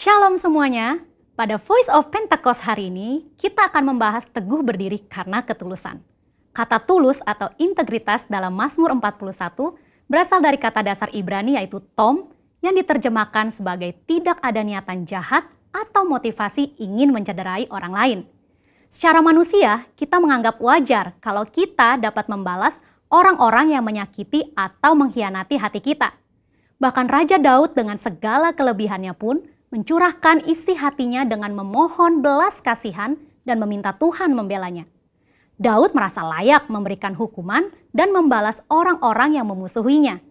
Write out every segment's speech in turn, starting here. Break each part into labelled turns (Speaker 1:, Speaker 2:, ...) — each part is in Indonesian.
Speaker 1: Shalom semuanya, pada Voice of Pentecost hari ini kita akan membahas teguh berdiri karena ketulusan. Kata tulus atau integritas dalam Mazmur 41 berasal dari kata dasar Ibrani yaitu tom yang diterjemahkan sebagai tidak ada niatan jahat atau motivasi ingin mencederai orang lain. Secara manusia, kita menganggap wajar kalau kita dapat membalas orang-orang yang menyakiti atau mengkhianati hati kita. Bahkan Raja Daud dengan segala kelebihannya pun mencurahkan isi hatinya dengan memohon belas kasihan dan meminta Tuhan membelanya. Daud merasa layak memberikan hukuman dan membalas orang-orang yang memusuhinya.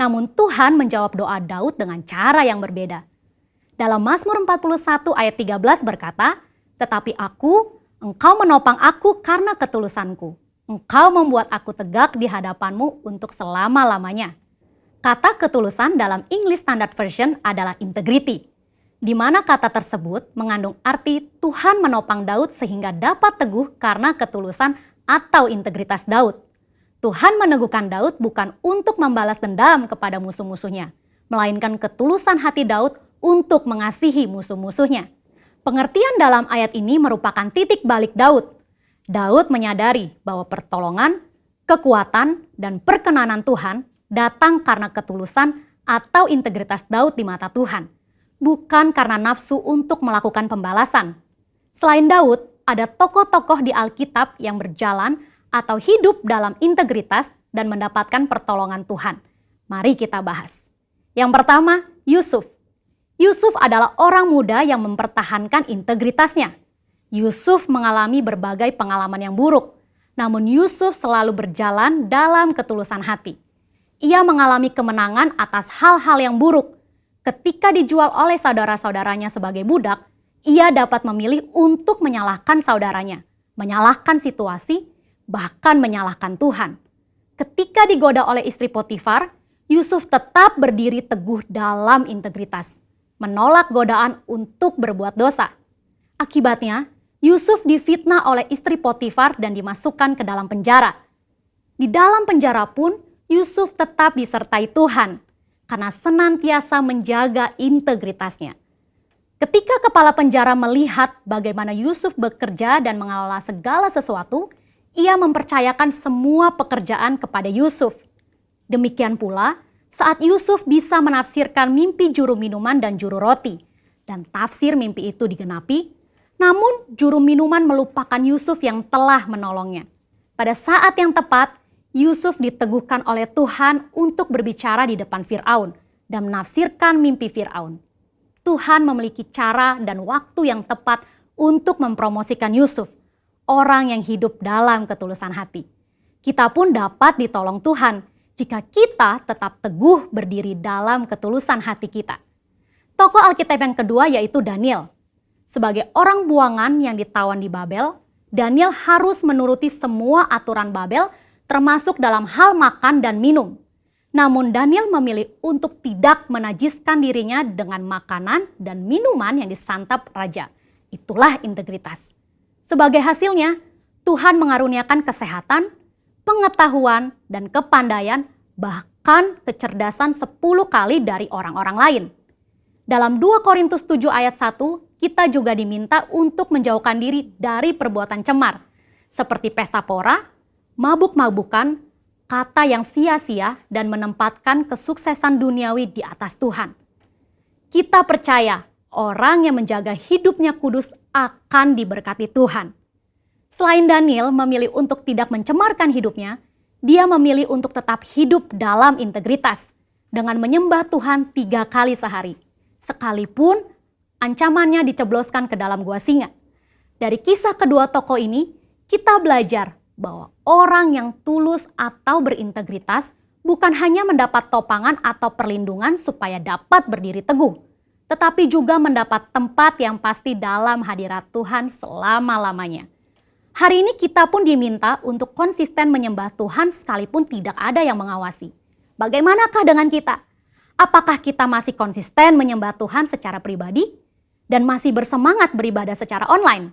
Speaker 1: Namun Tuhan menjawab doa Daud dengan cara yang berbeda. Dalam Mazmur 41 ayat 13 berkata, "Tetapi Engkau menopang aku karena ketulusanku. Engkau membuat aku tegak di hadapanmu untuk selama-lamanya." Kata ketulusan dalam English Standard Version adalah integrity, di mana kata tersebut mengandung arti Tuhan menopang Daud sehingga dapat teguh karena ketulusan atau integritas Daud. Tuhan meneguhkan Daud bukan untuk membalas dendam kepada musuh-musuhnya, melainkan ketulusan hati Daud untuk mengasihi musuh-musuhnya. Pengertian dalam ayat ini merupakan titik balik Daud. Daud menyadari bahwa pertolongan, kekuatan, dan perkenanan Tuhan datang karena ketulusan atau integritas Daud di mata Tuhan, bukan karena nafsu untuk melakukan pembalasan. Selain Daud, ada tokoh-tokoh di Alkitab yang berjalan atau hidup dalam integritas dan mendapatkan pertolongan Tuhan. Mari kita bahas. Yang pertama, Yusuf. Yusuf adalah orang muda yang mempertahankan integritasnya. Yusuf mengalami berbagai pengalaman yang buruk, namun Yusuf selalu berjalan dalam ketulusan hati. Ia mengalami kemenangan atas hal-hal yang buruk. Ketika dijual oleh saudara-saudaranya sebagai budak, ia dapat memilih untuk menyalahkan saudaranya, menyalahkan situasi, bahkan menyalahkan Tuhan. Ketika digoda oleh istri Potifar, Yusuf tetap berdiri teguh dalam integritas, menolak godaan untuk berbuat dosa. Akibatnya, Yusuf difitnah oleh istri Potifar dan dimasukkan ke dalam penjara. Di dalam penjara pun, Yusuf tetap disertai Tuhan karena senantiasa menjaga integritasnya. Ketika kepala penjara melihat bagaimana Yusuf bekerja dan mengelola segala sesuatu, ia mempercayakan semua pekerjaan kepada Yusuf. Demikian pula, saat Yusuf bisa menafsirkan mimpi juru minuman dan juru roti, dan tafsir mimpi itu digenapi, namun juru minuman melupakan Yusuf yang telah menolongnya. Pada saat yang tepat, Yusuf diteguhkan oleh Tuhan untuk berbicara di depan Firaun dan menafsirkan mimpi Firaun. Tuhan memiliki cara dan waktu yang tepat untuk mempromosikan Yusuf, orang yang hidup dalam ketulusan hati. Kita pun dapat ditolong Tuhan jika kita tetap teguh berdiri dalam ketulusan hati kita. Tokoh Alkitab yang kedua yaitu Daniel. Sebagai orang buangan yang ditawan di Babel, Daniel harus menuruti semua aturan Babel termasuk dalam hal makan dan minum. Namun Daniel memilih untuk tidak menajiskan dirinya dengan makanan dan minuman yang disantap raja. Itulah integritas. Sebagai hasilnya, Tuhan mengaruniakan kesehatan, pengetahuan, dan kepandaian, bahkan kecerdasan 10 kali dari orang-orang lain. Dalam 2 Korintus 7 ayat 1, kita juga diminta untuk menjauhkan diri dari perbuatan cemar, seperti pesta pora, mabuk-mabukan, kata yang sia-sia, dan menempatkan kesuksesan duniawi di atas Tuhan. Kita percaya orang yang menjaga hidupnya kudus akan diberkati Tuhan. Selain Daniel memilih untuk tidak mencemarkan hidupnya, dia memilih untuk tetap hidup dalam integritas dengan menyembah Tuhan 3 kali sehari, sekalipun ancamannya dicebloskan ke dalam gua singa. Dari kisah kedua tokoh ini, kita belajar bahwa orang yang tulus atau berintegritas bukan hanya mendapat topangan atau perlindungan supaya dapat berdiri teguh, tetapi juga mendapat tempat yang pasti dalam hadirat Tuhan selama-lamanya. Hari ini kita pun diminta untuk konsisten menyembah Tuhan sekalipun tidak ada yang mengawasi. Bagaimanakah dengan kita? Apakah kita masih konsisten menyembah Tuhan secara pribadi dan masih bersemangat beribadah secara online?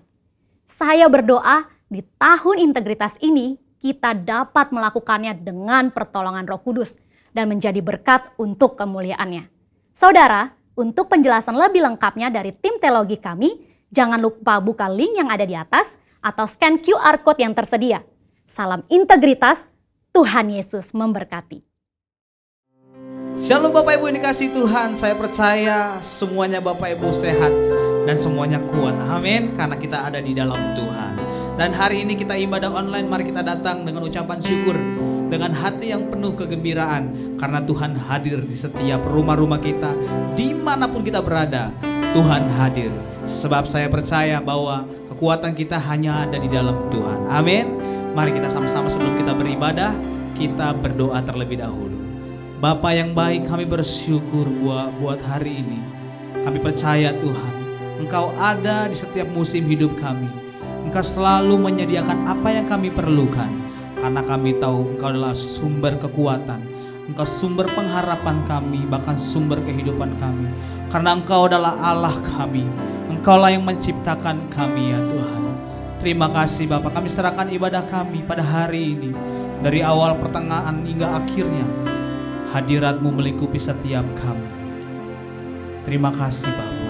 Speaker 1: Saya berdoa di tahun integritas ini kita dapat melakukannya dengan pertolongan Roh Kudus dan menjadi berkat untuk kemuliaannya. Saudara, Untuk penjelasan lebih lengkapnya dari tim teologi kami, jangan lupa buka link yang ada di atas atau scan QR Code yang tersedia. Salam integritas, Tuhan Yesus memberkati.
Speaker 2: Shalom Bapak Ibu yang dikasihi Tuhan, saya percaya semuanya Bapak Ibu sehat dan semuanya kuat, amin, karena kita ada di dalam Tuhan. Dan hari ini kita ibadah online, mari kita datang dengan ucapan syukur, dengan hati yang penuh kegembiraan, karena Tuhan hadir di setiap rumah-rumah kita, dimanapun kita berada, Tuhan hadir. Sebab saya percaya bahwa kekuatan kita hanya ada di dalam Tuhan, amin. Mari kita sama-sama sebelum kita beribadah, kita berdoa terlebih dahulu. Bapa yang baik, kami bersyukur buat hari ini. Kami percaya Tuhan, Engkau ada di setiap musim hidup kami. Engkau selalu menyediakan apa yang kami perlukan. Karena kami tahu Engkau adalah sumber kekuatan. Engkau sumber pengharapan kami, bahkan sumber kehidupan kami. Karena Engkau adalah Allah kami. Engkaulah yang menciptakan kami ya Tuhan. Terima kasih Bapak, kami serahkan ibadah kami pada hari ini. Dari awal pertengahan hingga akhirnya, hadirat-Mu melingkupi setiap kami. Terima kasih Bapa.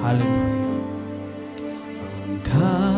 Speaker 2: Haleluya. Engkau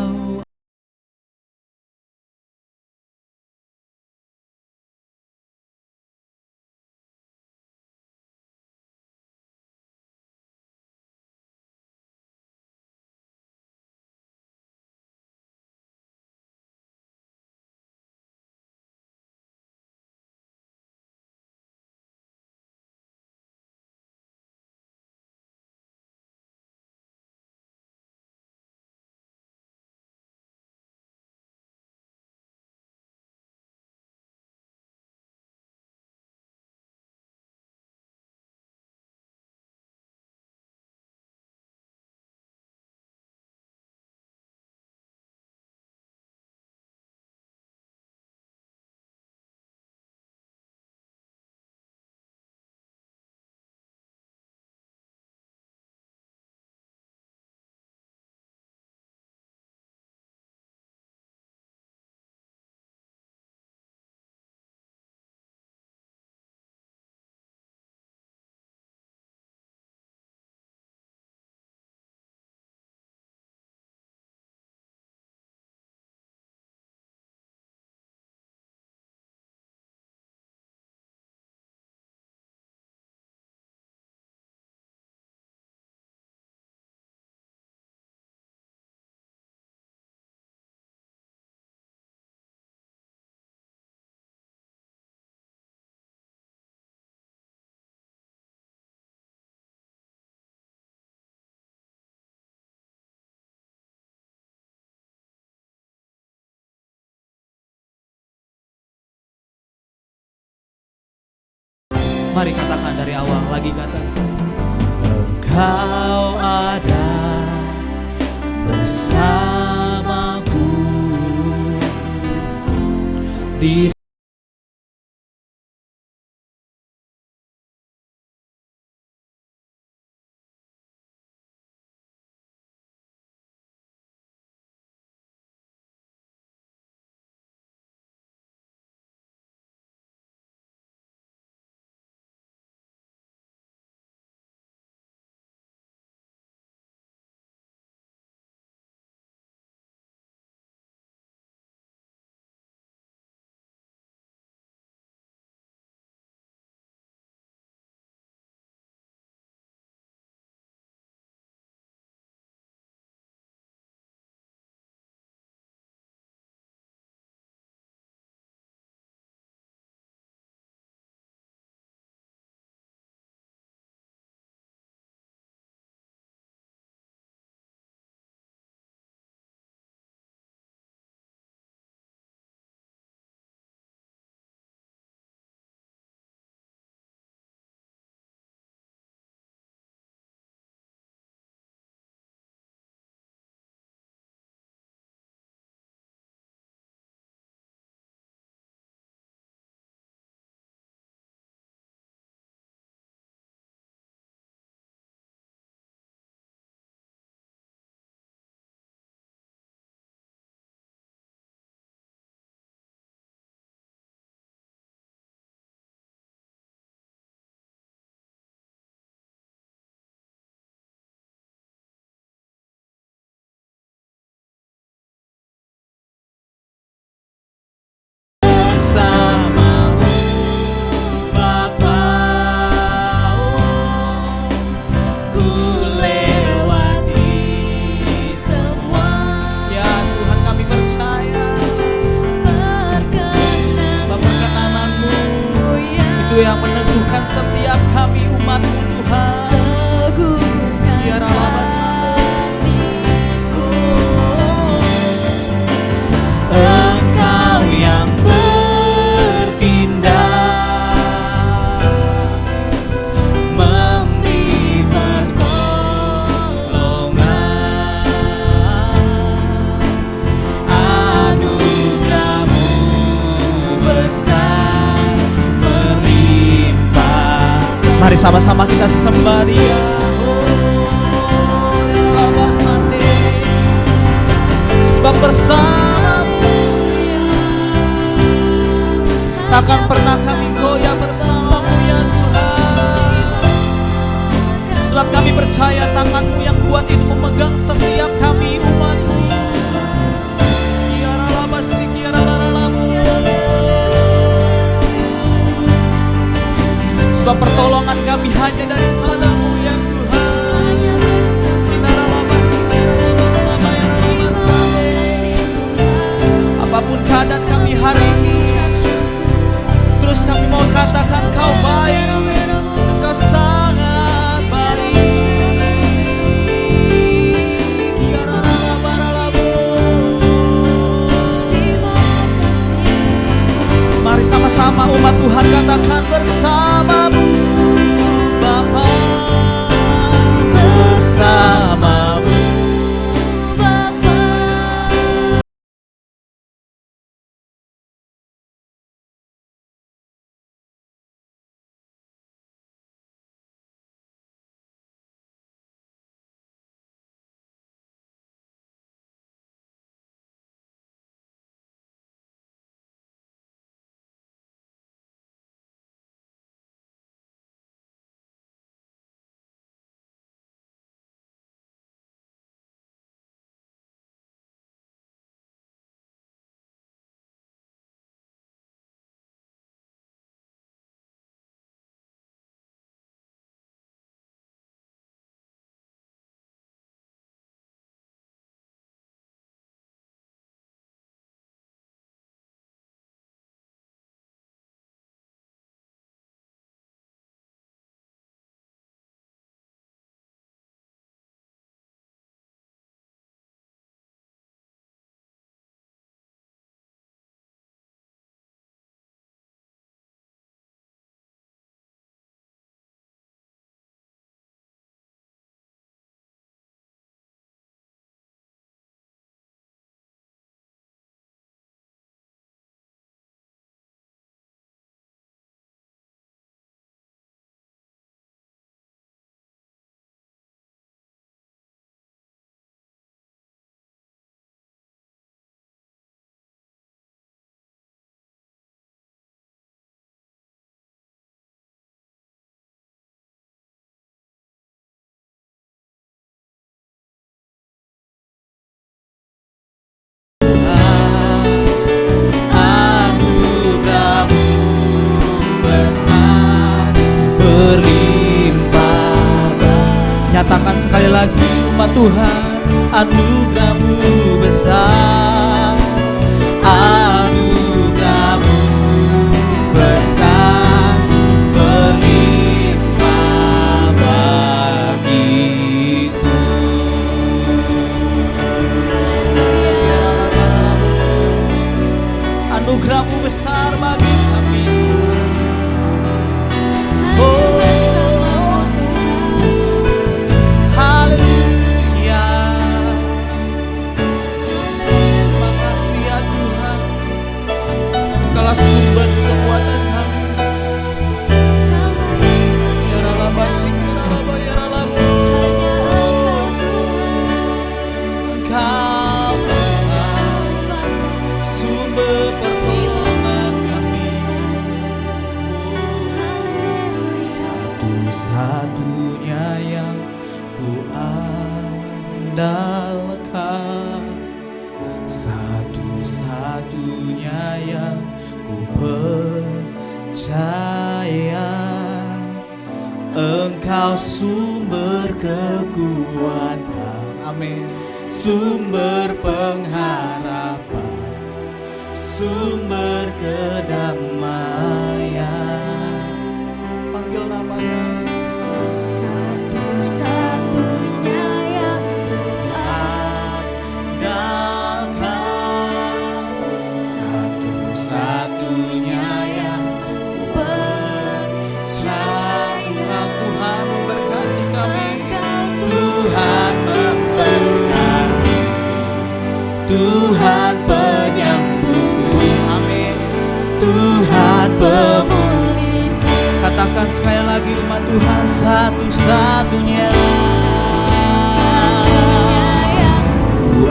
Speaker 2: mari katakan dari awal lagi, kata Engkau ada bersamaku di itu yang meneguhkan setiap kami umat-Mu Tuhan. Biar Allah Engkau yang bertindak, memberi pertolongan, anugerah-Mu besar melimpah. Mari sama-sama kita sembah Dia. Sebab bersama-Mu takkan pernah kami goyah bersama-Mu ya Tuhan. Sebab kami percaya tangan-Mu yang kuat itu memegang setiap kami umat-Mu. Sebab pertolongan kami hanya daripada-Mu ya Tuhan. Apapun keadaan kami hari ini, terus kami mau katakan Kau baik, Engkau sangat baik. Mari sama-sama umat Tuhan katakan bersama-Mu Bapa, bersama-Mu Bapa. Nyatakan sekali lagi umat Tuhan, anugerah-Mu besar, anugerah-Mu besar, berlimpah bagiku. Anugerah-Mu besar bagi kami. Oh, haleluya. Terima kasih ya Tuhan, Engkaulah sumber kekuatan kami. Ya Allah basik, ya Allah, ya Allah, Engkau sumber pertolongan kami. Oh, satu-satunya yang ku andalkan, satu-satunya yang ku percaya, Engkau sumber kekuatan, amin, sumber pengharapan, sumber kedamaian.
Speaker 3: Tuhan penyembuh,
Speaker 2: Amin.
Speaker 3: Tuhan pemulih.
Speaker 2: Katakan sekali lagi umat Tuhan, satu-satunya
Speaker 3: Ku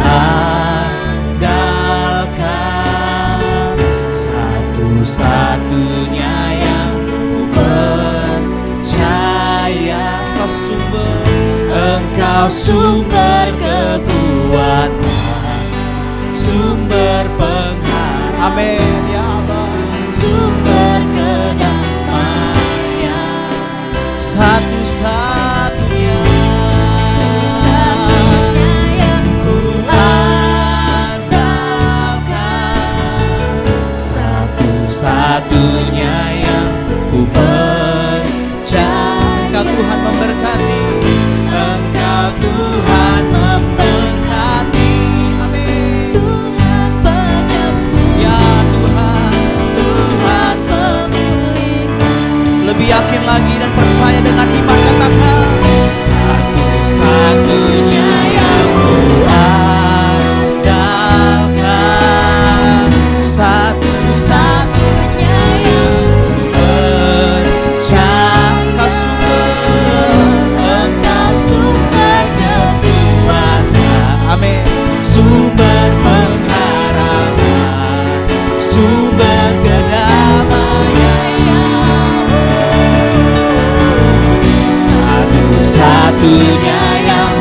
Speaker 3: andalkan, satu-satunya yang ku percaya. Engkau sumber kekuatan, sumber pengharapan.
Speaker 2: Amin ya Allah.
Speaker 3: Sumber kedamaian,
Speaker 2: Satu-satunya
Speaker 3: yang ku andalkan, satu-satunya yang ku percaya.
Speaker 2: Engkau Tuhan memberkati.
Speaker 3: Engkau Tuhan memberkati.
Speaker 2: Amin.
Speaker 3: Tuhan penyembuh,
Speaker 2: Ya Tuhan,
Speaker 3: Tuhan pemulih.
Speaker 2: lebih yakin lagi dan percaya dengan iman. Katakan
Speaker 3: Satu-satunya yang ku andalkan, satu-satunya yang ku percaya. Engkau sumber kekuatan,
Speaker 2: Amin.
Speaker 3: sumber pengharapan, sumber kedamaian. Satu-satunya yang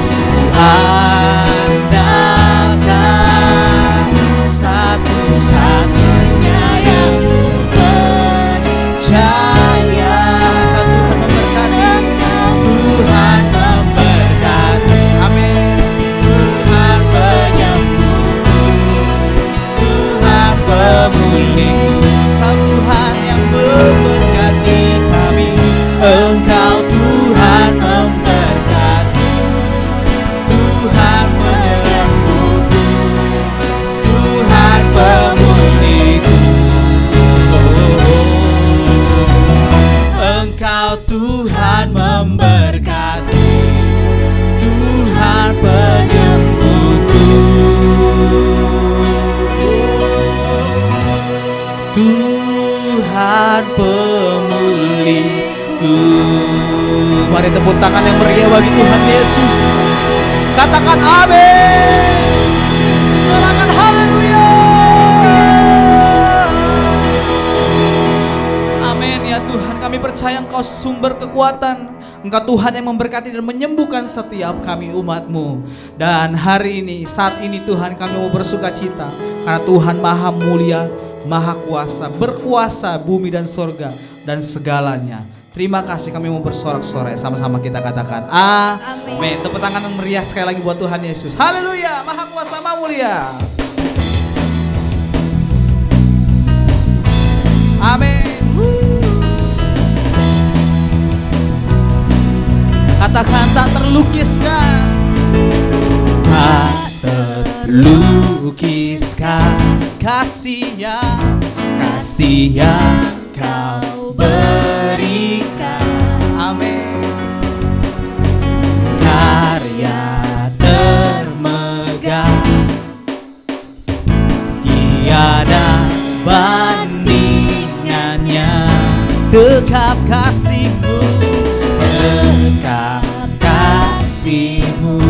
Speaker 3: andalkan, satu-satunya yang percaya. Tuhan memberkati.
Speaker 2: Amin.
Speaker 3: Tuhan penyembuh, Tuhan pemulih.
Speaker 2: Engkau Tuhan yang memberkati kami.
Speaker 3: Engkau Tuhan memberkati, Tuhan penyembuh, Tuhan pemulihku. Engkau Tuhan memberkati, Tuhan penyembuhku. Tuhan pemulihku.
Speaker 2: Mari tepuk tangan yang meriah bagi Tuhan Yesus. Katakan amin. Silakan haleluya. Amin ya Tuhan, kami percaya Engkau sumber kekuatan. Engkau Tuhan yang memberkati dan menyembuhkan setiap kami umat-Mu. Dan hari ini, saat ini Tuhan, kami mau bersuka cita karena Tuhan maha mulia, maha kuasa, berkuasa bumi dan sorga dan segalanya. Terima kasih, kami mau bersorak-sorai. Sama-sama kita katakan amin. Tepuk tangan yang meriah sekali lagi buat Tuhan Yesus. Haleluya, maha kuasa, maha mulia. Amin. Katakan tak terlukiskan.
Speaker 3: Tak terlukiskan
Speaker 2: Kasih-Nya
Speaker 3: Kau berikan,
Speaker 2: amin.
Speaker 3: karya termegah, tiada bandingannya.
Speaker 2: Dekap kasih-Mu,
Speaker 3: Dekat kasih-Mu,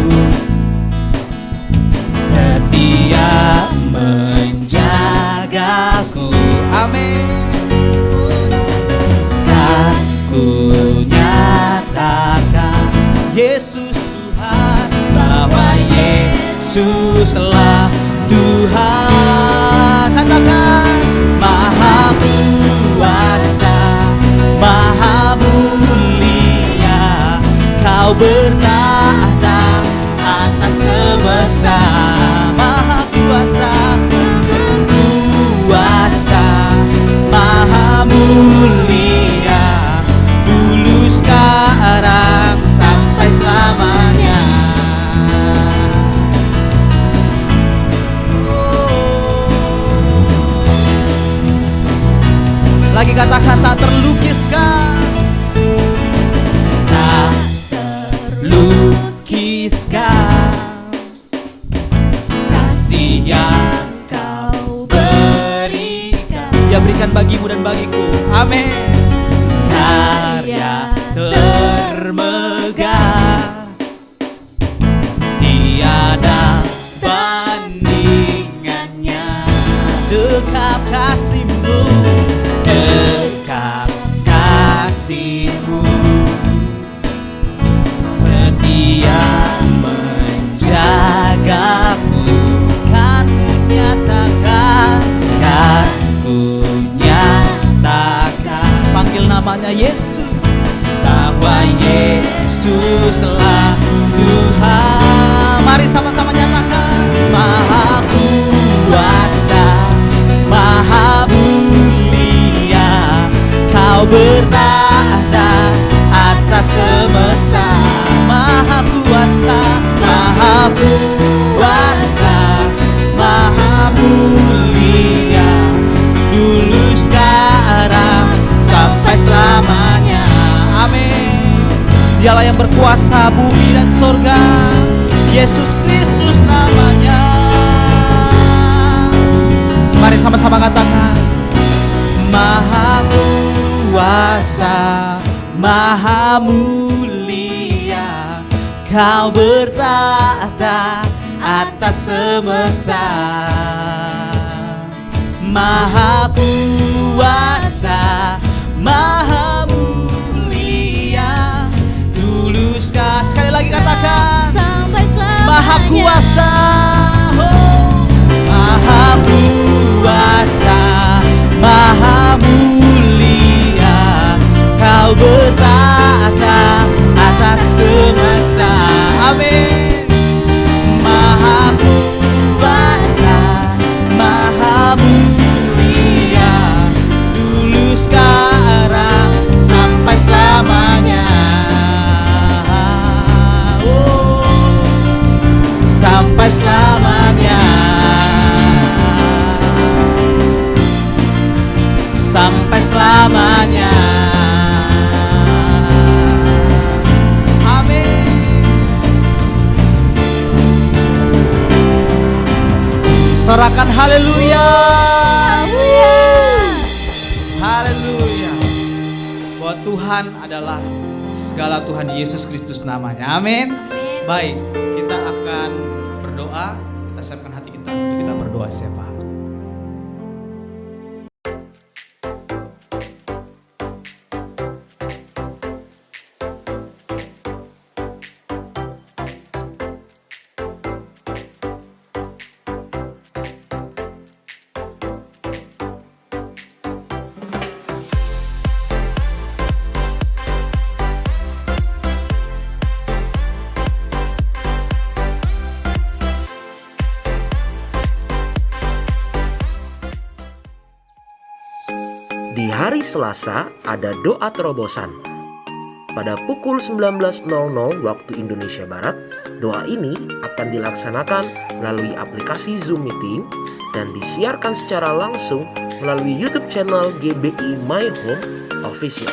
Speaker 3: setia menjagaku.
Speaker 2: amin.
Speaker 3: Kan ku nyatakan
Speaker 2: Yesus Tuhan,
Speaker 3: bahwa Yesuslah Tuhan.
Speaker 2: katakan
Speaker 3: Maha kuasa, maha mulia, Kau bertahta atas semesta.
Speaker 2: maha kuasa,
Speaker 3: Kuasa, maha mulia, dulu sekarang sampai selamanya.
Speaker 2: lagi katakan tak terlukiskan.
Speaker 3: Tak terlukiskan kasih yang Kau berikan,
Speaker 2: Dia berikan bagimu dan bagiku. Amin.
Speaker 3: karya termegah, tiada bandingannya.
Speaker 2: Dekat kasih-Mu,
Speaker 3: Dekat kasih-Mu, setia menjagaku,
Speaker 2: kan ku nyatakan.
Speaker 3: kan ku nyatakan
Speaker 2: Panggil namanya Yesus.
Speaker 3: bahwa Yesuslah Tuhan.
Speaker 2: Mari sama-sama nyatakan.
Speaker 3: Maha kuasa, maha mulia, Kau bertahta atas semesta.
Speaker 2: Maha kuasa,
Speaker 3: Maha kuasa, maha mulia, dulu sekarang sampai selamanya.
Speaker 2: amin. Dialah yang berkuasa bumi dan surga. Yesus Kristus namanya. Mari sama-sama katakan.
Speaker 3: Maha kuasa, maha mulia, Kau bertahta atas semesta. Maha kuasa, maha mulia, dulu sekarang.
Speaker 2: Sekali lagi katakan.
Speaker 1: Sampai selamanya.
Speaker 2: Maha kuasa. Oh.
Speaker 3: Maha kuasa, maha mulia, Kau bertahta atas semesta.
Speaker 2: Amin.
Speaker 3: Maha kuasa, maha mulia, dulu sekarang sampai selamanya. Oh, sampai selamanya. Sampai selamanya.
Speaker 2: Amin. Sorakan haleluya. Haleluya. Bahwa Tuhan adalah segala, Tuhan Yesus Kristus namanya. Amin. Baik, kita akan berdoa. Kita siapkan hati kita untuk kita berdoa siapa?
Speaker 4: Di hari Selasa ada doa terobosan. Pada pukul 19.00 waktu Indonesia Barat, doa ini akan dilaksanakan melalui aplikasi Zoom Meeting dan disiarkan secara langsung melalui YouTube channel GBI My Home Official.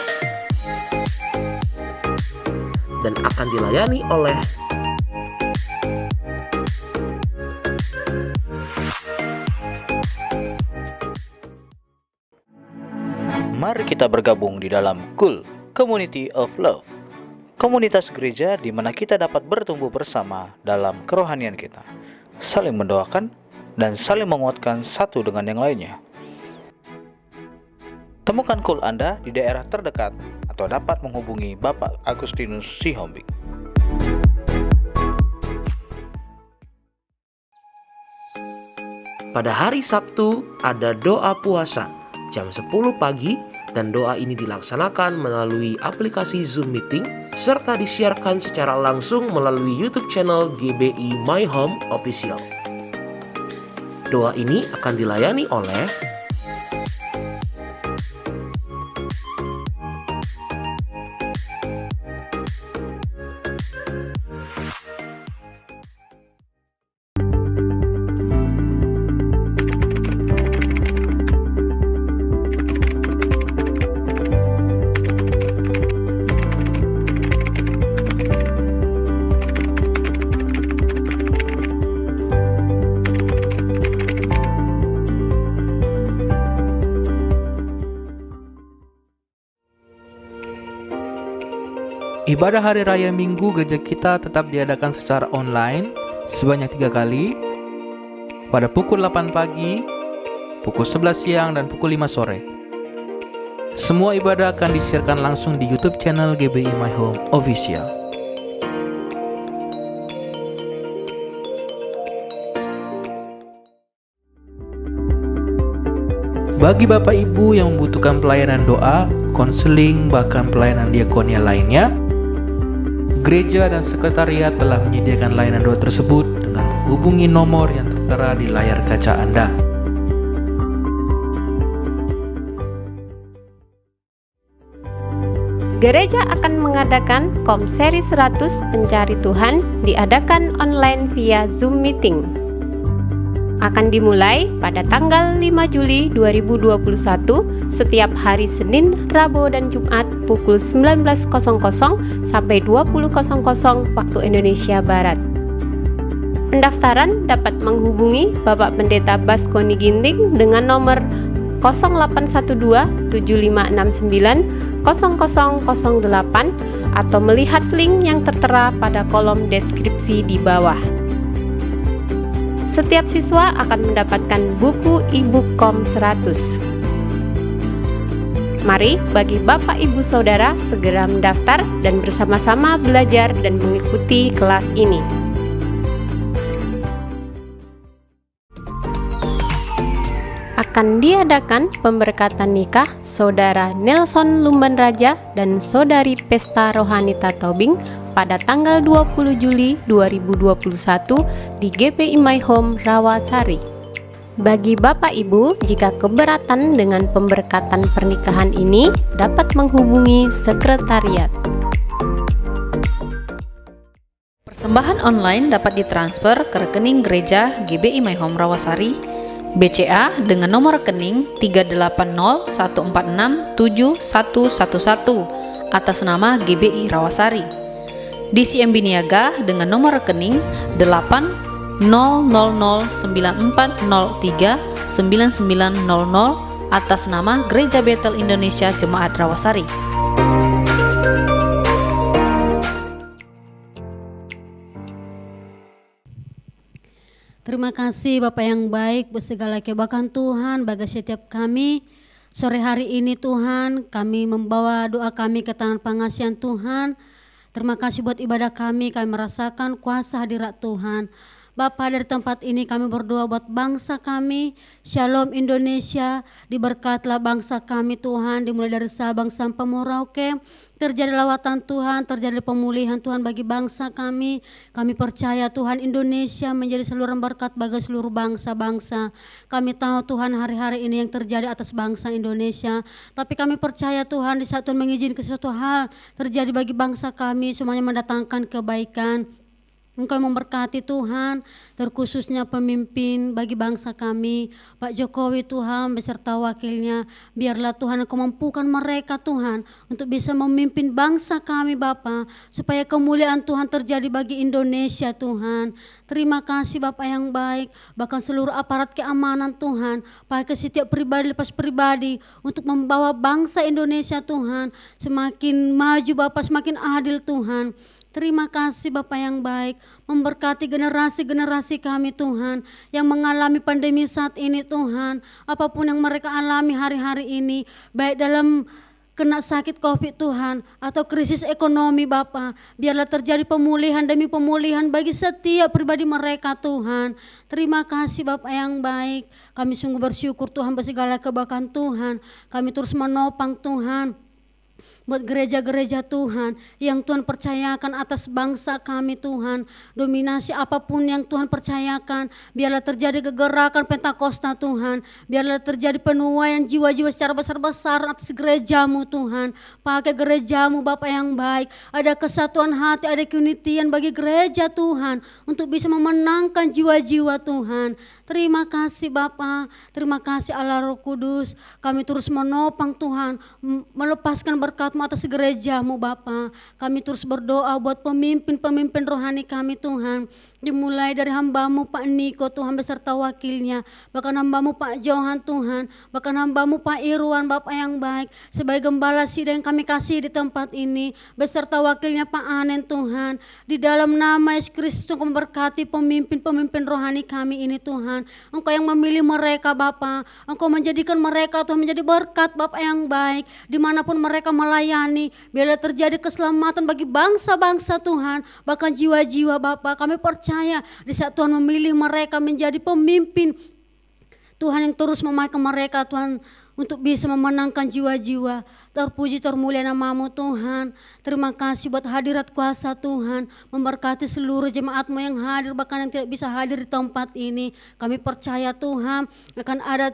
Speaker 4: Dan akan dilayani oleh
Speaker 5: Mari kita bergabung di dalam KUL, Community of Love, komunitas gereja di mana kita dapat bertumbuh bersama dalam kerohanian kita, saling mendoakan dan saling menguatkan satu dengan yang lainnya. Temukan KUL Anda di daerah terdekat atau dapat menghubungi Bapak Agustinus Sihombing.
Speaker 4: pada hari Sabtu ada doa puasa jam 10 pagi dan doa ini dilaksanakan melalui aplikasi Zoom Meeting serta disiarkan secara langsung melalui YouTube channel GBI My Home Official. Doa ini akan dilayani oleh
Speaker 6: Ibadah Hari Raya Minggu gereja kita tetap diadakan secara online sebanyak 3 kali, pada pukul 8 pagi, pukul 11 siang, dan pukul 5 sore. Semua ibadah akan disiarkan langsung di YouTube channel GBI My Home Official. Bagi Bapak Ibu yang membutuhkan pelayanan doa, konseling, bahkan pelayanan diakonia lainnya, gereja dan sekretariat telah menyediakan layanan doa tersebut dengan menghubungi nomor yang tertera di layar kaca Anda.
Speaker 7: Gereja akan mengadakan Komseri 100 Pencari Tuhan diadakan online via Zoom Meeting. Akan dimulai pada tanggal 5 Juli 2021 setiap hari Senin, Rabu, dan Jumat pukul 19.00 sampai 20.00 waktu Indonesia Barat. Pendaftaran dapat menghubungi Bapak Pendeta Baskoni Ginting dengan nomor 0812 7569 0008 atau melihat link yang tertera pada kolom deskripsi di bawah. Setiap siswa akan mendapatkan buku e-book Kom 100. Mari bagi Bapak Ibu Saudara segera mendaftar dan bersama-sama belajar dan mengikuti kelas ini. Akan diadakan pemberkatan nikah Saudara Nelson Lumban Raja dan Saudari Pesta Rohanita Tobing pada tanggal 20 Juli 2021 di GBI My Home Rawasari. Bagi Bapak Ibu, jika keberatan dengan pemberkatan pernikahan ini, dapat menghubungi sekretariat.
Speaker 8: Persembahan online dapat ditransfer ke rekening gereja GBI My Home Rawasari, BCA dengan nomor rekening 380467111 atas nama GBI Rawasari. DCMB Niaga dengan nomor rekening 80094039900 atas nama Gereja Bethel Indonesia Jemaat Rawasari.
Speaker 9: Terima kasih Bapak yang baik, bersegala kebakan Tuhan bagi setiap kami. Sore hari ini Tuhan, kami membawa doa kami ke tangan pengasihan Tuhan. Terima kasih buat ibadah kami merasakan kuasa hadirat Tuhan. Bapa, dari tempat ini kami berdoa buat bangsa kami. Shalom Indonesia, diberkatlah bangsa kami Tuhan, dimulai dari Sabang sampai Merauke. Terjadi lawatan Tuhan, terjadi pemulihan Tuhan bagi bangsa kami. Kami percaya Tuhan Indonesia menjadi saluran berkat bagi seluruh bangsa-bangsa. Kami tahu Tuhan hari-hari ini yang terjadi atas bangsa Indonesia. Tapi kami percaya Tuhan di saat Tuhan mengizinkan sesuatu hal terjadi bagi bangsa kami, semuanya mendatangkan kebaikan. Engkau memberkati Tuhan, terkhususnya pemimpin bagi bangsa kami, Pak Jokowi Tuhan beserta wakilnya. Biarlah Tuhan Engkau mampukan mereka Tuhan untuk bisa memimpin bangsa kami Bapa, supaya kemuliaan Tuhan terjadi bagi Indonesia Tuhan. Terima kasih Bapak yang baik, bahkan seluruh aparat keamanan Tuhan, pakai setiap pribadi lepas pribadi untuk membawa bangsa Indonesia Tuhan semakin maju Bapak, semakin adil Tuhan. Terima kasih Bapak yang baik, memberkati generasi-generasi kami Tuhan yang mengalami pandemi saat ini Tuhan. Apapun yang mereka alami hari-hari ini, baik dalam kena sakit COVID Tuhan atau krisis ekonomi Bapa, biarlah terjadi pemulihan demi pemulihan bagi setiap pribadi mereka Tuhan. Terima kasih Bapak yang baik, kami sungguh bersyukur Tuhan bersegala kebaikan Tuhan. Kami terus menopang Tuhan buat gereja-gereja Tuhan yang Tuhan percayakan atas bangsa kami Tuhan. Dominasi apapun yang Tuhan percayakan, biarlah terjadi kegerakan Pentakosta Tuhan. Biarlah terjadi penuaian jiwa-jiwa secara besar-besar atas gerejamu Tuhan. Pakai gerejamu Bapak yang baik, ada kesatuan hati, ada keunitian bagi gereja Tuhan untuk bisa memenangkan jiwa-jiwa Tuhan. Terima kasih Bapa, terima kasih Allah Roh Kudus. Kami terus menopang Tuhan, melepaskan berkat-Mu atas gereja-Mu Bapa. Kami terus berdoa buat pemimpin-pemimpin rohani kami Tuhan. Dimulai dari hamba-Mu Pak Niko Tuhan beserta wakilnya, bahkan hamba-Mu Pak Johan Tuhan, bahkan hamba-Mu Pak Irwan Bapak yang baik, sebagai gembala sidang yang kami kasih di tempat ini, beserta wakilnya Pak Anen Tuhan. Di dalam nama Yesus Kristus Engkau memberkati pemimpin-pemimpin rohani kami ini Tuhan. Engkau yang memilih mereka Bapa, Engkau menjadikan mereka Tuhan menjadi berkat Bapak yang baik, dimanapun mereka melayani, biarlah terjadi keselamatan bagi bangsa-bangsa Tuhan, bahkan jiwa-jiwa Bapa. Kami percaya di saat Tuhan memilih mereka menjadi pemimpin, Tuhan yang terus memakai mereka Tuhan untuk bisa memenangkan jiwa-jiwa. Terpuji termulia nama-Mu Tuhan. Terima kasih buat hadirat kuasa Tuhan, memberkati seluruh jemaat-Mu yang hadir, bahkan yang tidak bisa hadir di tempat ini. Kami percaya Tuhan akan ada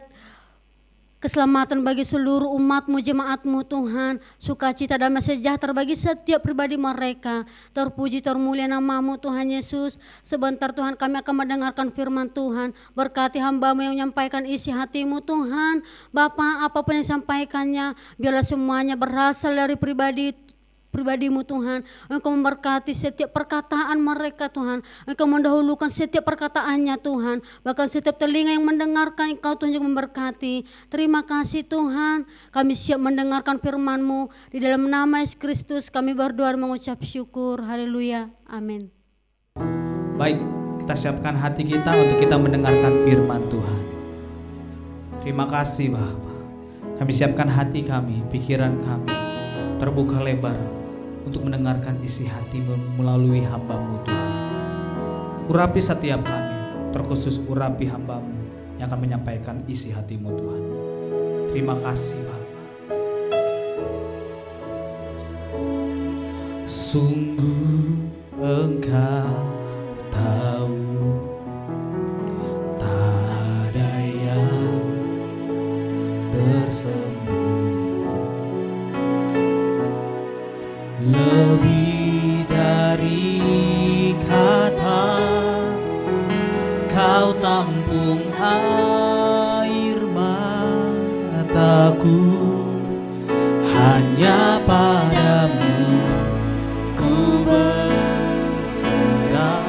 Speaker 9: keselamatan bagi seluruh umat-Mu, jemaat-Mu Tuhan. Sukacita damai sejahtera bagi setiap pribadi mereka. Terpuji termulia nama-Mu Tuhan Yesus. Sebentar Tuhan kami akan mendengarkan firman Tuhan. Berkati hamba-Mu yang menyampaikan isi hati-Mu Tuhan. Bapa, apapun yang disampaikannya, biarlah semuanya berasal dari pribadi-Mu Tuhan. Engkau memberkati setiap perkataan mereka Tuhan. Engkau mendahulukan setiap perkataannya Tuhan. Bahkan setiap telinga yang mendengarkan Engkau Tuhan juga memberkati. Terima kasih Tuhan. Kami siap mendengarkan firman-Mu. Di dalam nama Yesus Kristus kami berdoa dan mengucap syukur. Haleluya. Amin.
Speaker 2: Baik, kita siapkan hati kita untuk kita mendengarkan firman Tuhan. Terima kasih Bapak. Kami siapkan hati kami, pikiran kami terbuka lebar untuk mendengarkan isi hati melalui hamba-Mu Tuhan. Urapi setiap kami, terkhusus urapi hamba-Mu yang akan menyampaikan isi hati-Mu Tuhan. Terima kasih Bapa. Sungguh Engkau tahu, tak ada yang tersembunyi. Lebih dari kata, Kau tampung air mataku. Hanya padamu ku berserah.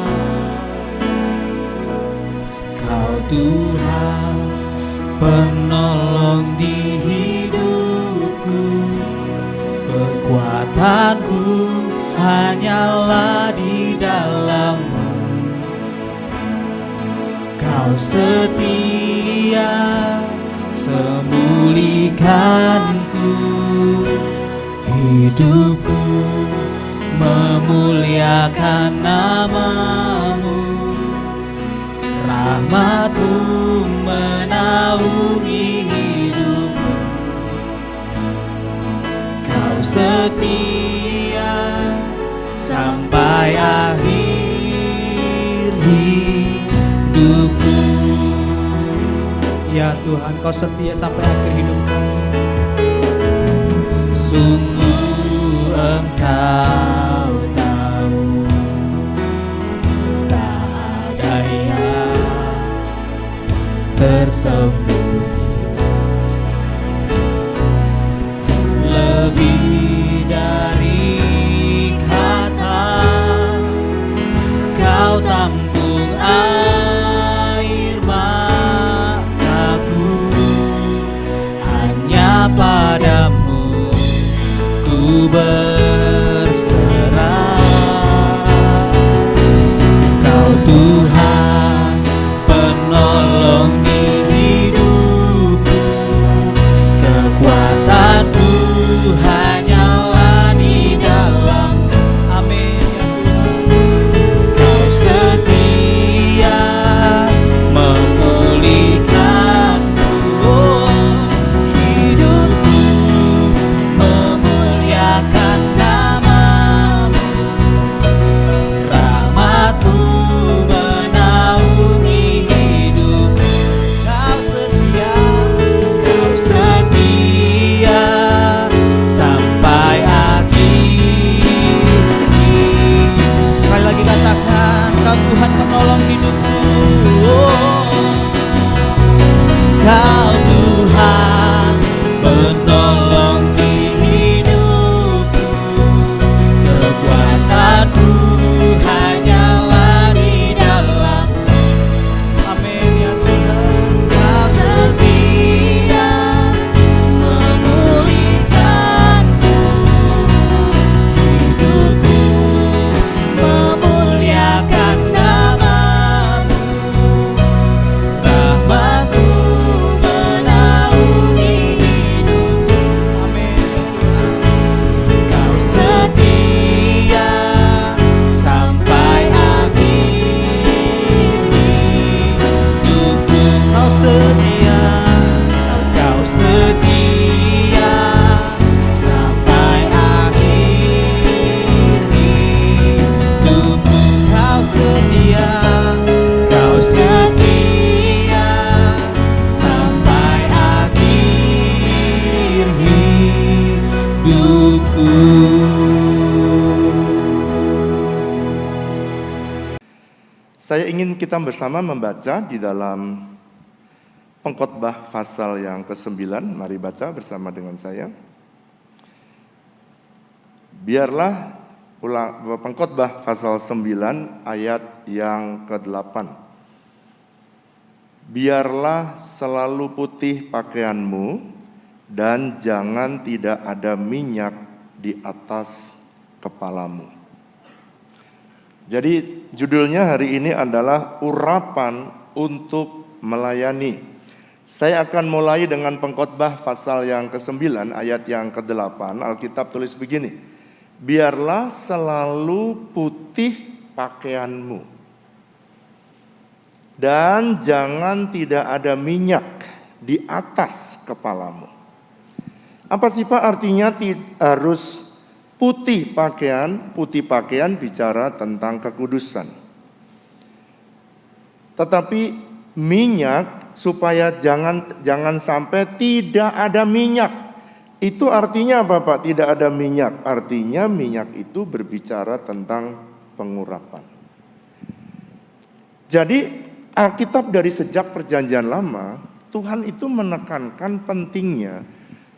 Speaker 2: Kau Tuhan penolong di hidupku. Kekuatanku hanyalah di dalam-Mu. Kau setia semulihkanku. Hidupku memuliakan nama-Mu. Rahmat-Mu menaungi hidupku. Kau setia sampai akhir hidupku. Ya Tuhan, Kau setia sampai akhir hidup kami. Sungguh Engkau tahu, tak ada yang tersembunyi. Lebih dari kata, Kau tampung air mataku. Hanya padamu ku berserah. Kau Tuhan penolong di hidupku. Kekuatanku hanyalah di dalam. Amin ya Tuhan. Kau setia memulihkanku. Hidupku memuliakan
Speaker 10: Saya ingin kita bersama membaca di dalam Pengkhotbah pasal yang ke-9. Mari baca bersama dengan saya. Biarlah Pengkhotbah pasal 9 ayat yang ke-8. Biarlah selalu putih pakaianmu dan jangan tidak ada minyak di atas kepalamu. Jadi judulnya hari ini adalah urapan untuk melayani. Saya akan mulai dengan Pengkhotbah pasal yang ke-9 ayat yang ke-8. Alkitab tulis begini. Biarlah selalu putih pakaianmu dan jangan tidak ada minyak di atas kepalamu. Apa sih Pak artinya harus putih pakaian? Putih pakaian bicara tentang kekudusan. Tetapi minyak supaya jangan sampai tidak ada minyak. Itu artinya apa Pak? Tidak ada minyak. Artinya minyak itu berbicara tentang pengurapan. Jadi Alkitab dari sejak Perjanjian Lama, Tuhan itu menekankan pentingnya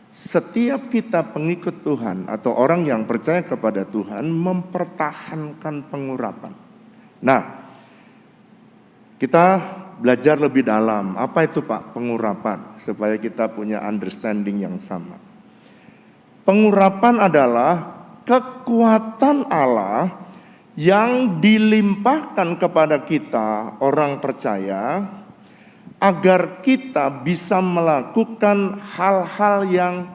Speaker 10: setiap kita pengikut Tuhan atau orang yang percaya kepada Tuhan mempertahankan pengurapan. Nah, kita belajar lebih dalam. Apa itu Pak pengurapan? Supaya kita punya understanding yang sama. Pengurapan adalah kekuatan Allah yang dilimpahkan kepada kita orang percaya agar kita bisa melakukan hal-hal yang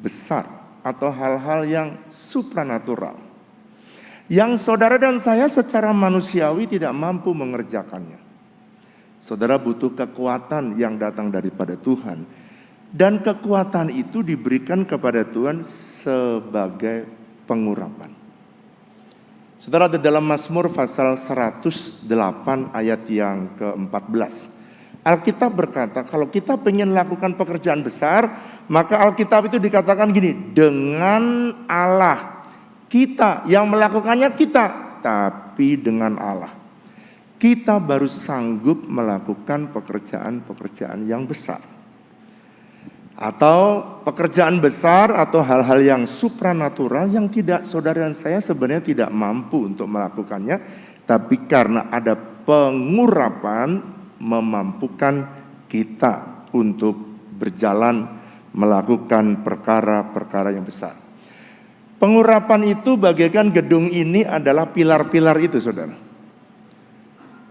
Speaker 10: besar atau hal-hal yang supranatural yang saudara dan saya secara manusiawi tidak mampu mengerjakannya. Saudara butuh kekuatan yang datang daripada Tuhan, dan kekuatan itu diberikan kepada Tuhan sebagai pengurapan. Saudara, di dalam Mazmur pasal 108 ayat yang ke-14 Alkitab berkata, kalau kita ingin melakukan pekerjaan besar, maka Alkitab itu dikatakan gini, dengan Allah. Kita yang melakukannya kita, tapi dengan Allah. Kita baru sanggup melakukan pekerjaan-pekerjaan yang besar. Atau pekerjaan besar atau hal-hal yang supranatural yang tidak saudara dan saya sebenarnya tidak mampu untuk melakukannya. Tapi karena ada pengurapan, memampukan kita untuk berjalan melakukan perkara-perkara yang besar. Pengurapan itu bagaikan gedung ini adalah pilar-pilar itu saudara.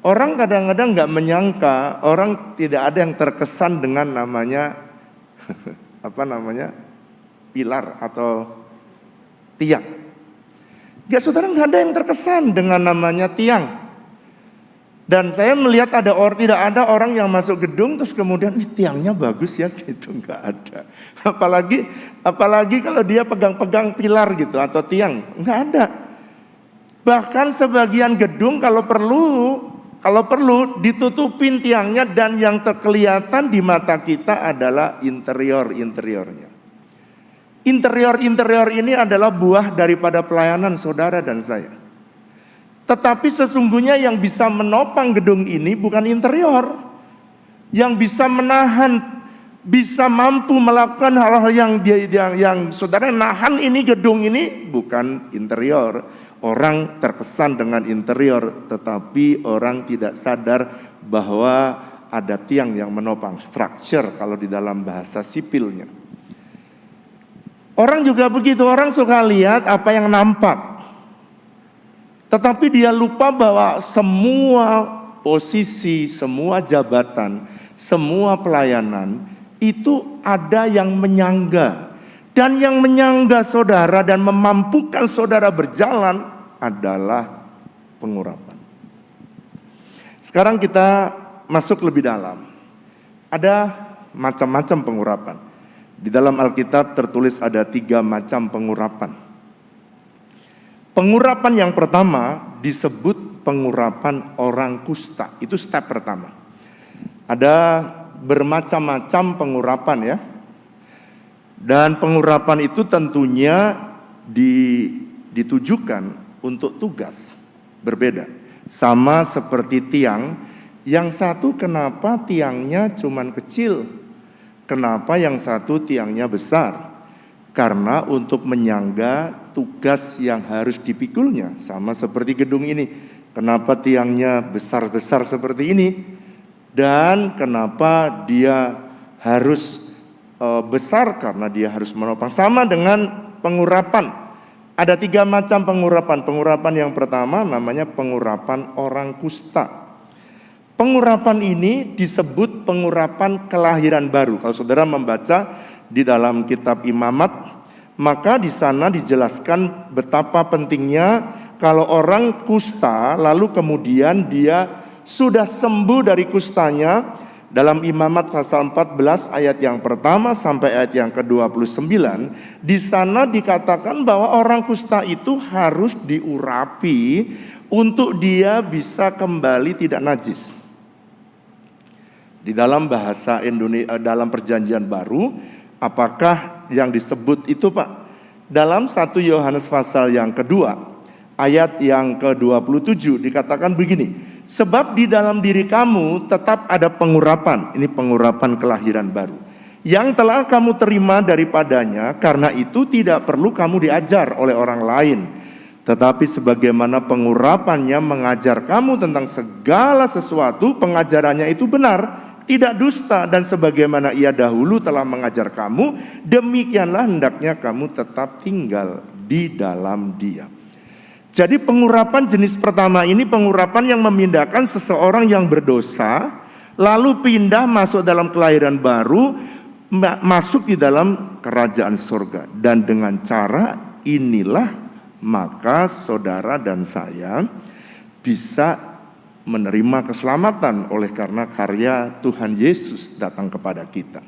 Speaker 10: Orang kadang-kadang gak menyangka, orang tidak ada yang terkesan dengan namanya pilar atau tiang. Gak saudara, gak ada yang terkesan dengan namanya tiang. Dan saya melihat tidak ada orang yang masuk gedung terus kemudian tiangnya bagus ya gitu, nggak ada. Apalagi kalau dia pegang-pegang pilar gitu atau tiang, nggak ada. Bahkan sebagian gedung kalau perlu ditutupin tiangnya dan yang terkelihatan di mata kita adalah interiornya. Interior ini adalah buah daripada pelayanan saudara dan saya. Tetapi sesungguhnya yang bisa menopang gedung ini bukan interior. Yang bisa menahan, bisa mampu melakukan hal-hal yang saudara nahan ini gedung ini bukan interior. Orang terkesan dengan interior, tetapi orang tidak sadar bahwa ada tiang yang menopang, structure kalau di dalam bahasa sipilnya. Orang juga begitu, orang suka lihat apa yang nampak. Tetapi dia lupa bahwa semua posisi, semua jabatan, semua pelayanan itu ada yang menyangga. Dan yang menyangga saudara dan memampukan saudara berjalan adalah pengurapan. Sekarang kita masuk lebih dalam. Ada macam-macam pengurapan. Di dalam Alkitab tertulis ada 3 macam pengurapan. Pengurapan yang pertama disebut pengurapan orang kusta. Itu step pertama. Ada bermacam-macam pengurapan ya. Dan pengurapan itu tentunya ditujukan untuk tugas berbeda. Sama seperti tiang, yang satu kenapa tiangnya cuman kecil? Kenapa yang satu tiangnya besar? Karena untuk menyangga tugas yang harus dipikulnya. Sama seperti gedung ini. Kenapa tiangnya besar-besar seperti ini? Dan kenapa dia harus besar? Karena dia harus menopang. Sama dengan pengurapan. Ada 3 macam pengurapan. Pengurapan yang pertama namanya pengurapan orang kusta. Pengurapan ini disebut pengurapan kelahiran baru. Kalau saudara membaca di dalam kitab Imamat, maka di sana dijelaskan betapa pentingnya kalau orang kusta lalu kemudian dia sudah sembuh dari kustanya. Dalam Imamat pasal 14 ayat yang pertama sampai ayat yang ke-29, di sana dikatakan bahwa orang kusta itu harus diurapi untuk dia bisa kembali tidak najis. Di dalam bahasa Indonesia, dalam perjanjian baru, apakah yang disebut itu Pak? Dalam 1 Yohanes pasal yang kedua, ayat yang ke-27 dikatakan begini, sebab di dalam diri kamu tetap ada pengurapan, ini pengurapan kelahiran baru, yang telah kamu terima daripadanya, karena itu tidak perlu kamu diajar oleh orang lain. Tetapi sebagaimana pengurapannya mengajar kamu tentang segala sesuatu, pengajarannya itu benar, tidak dusta, dan sebagaimana ia dahulu telah mengajar kamu, demikianlah hendaknya kamu tetap tinggal di dalam dia. Jadi pengurapan jenis pertama ini pengurapan yang memindahkan seseorang yang berdosa, lalu pindah masuk dalam kelahiran baru, masuk di dalam kerajaan surga. Dan dengan cara inilah maka saudara dan saya bisa menerima keselamatan oleh karena karya Tuhan Yesus datang kepada kita.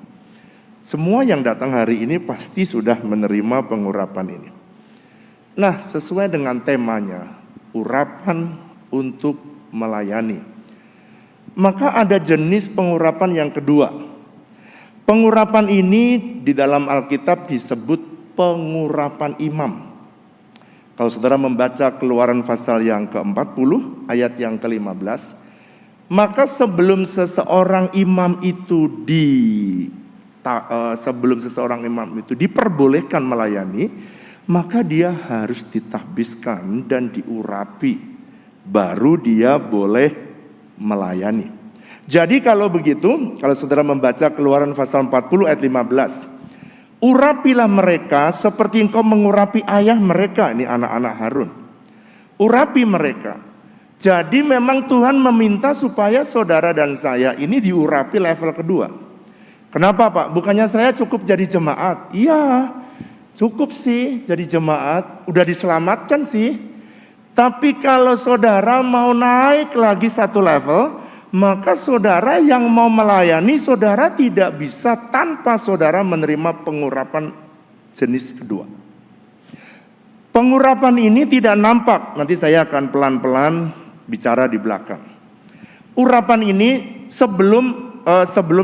Speaker 10: Semua yang datang hari ini pasti sudah menerima pengurapan ini. Nah, sesuai dengan temanya, urapan untuk melayani. Maka ada jenis pengurapan yang kedua. Pengurapan ini di dalam Alkitab disebut pengurapan imam. Kalau saudara membaca Keluaran pasal yang ke-40 ayat yang ke-15, maka sebelum seseorang imam itu diperbolehkan melayani, maka dia harus ditahbiskan dan diurapi, baru dia boleh melayani. Jadi kalau begitu, kalau saudara membaca Keluaran pasal 40 ayat 15, urapilah mereka seperti engkau mengurapi ayah mereka, ini anak-anak Harun. Urapi mereka. Jadi memang Tuhan meminta supaya saudara dan saya ini diurapi level kedua. Kenapa Pak? Bukannya saya cukup jadi jemaat? Iya, cukup sih jadi jemaat, udah diselamatkan sih. Tapi kalau saudara mau naik lagi satu level, maka saudara yang mau melayani, saudara tidak bisa tanpa saudara menerima pengurapan jenis kedua. Pengurapan ini tidak nampak, nanti saya akan pelan-pelan bicara di belakang. Urapan ini sebelum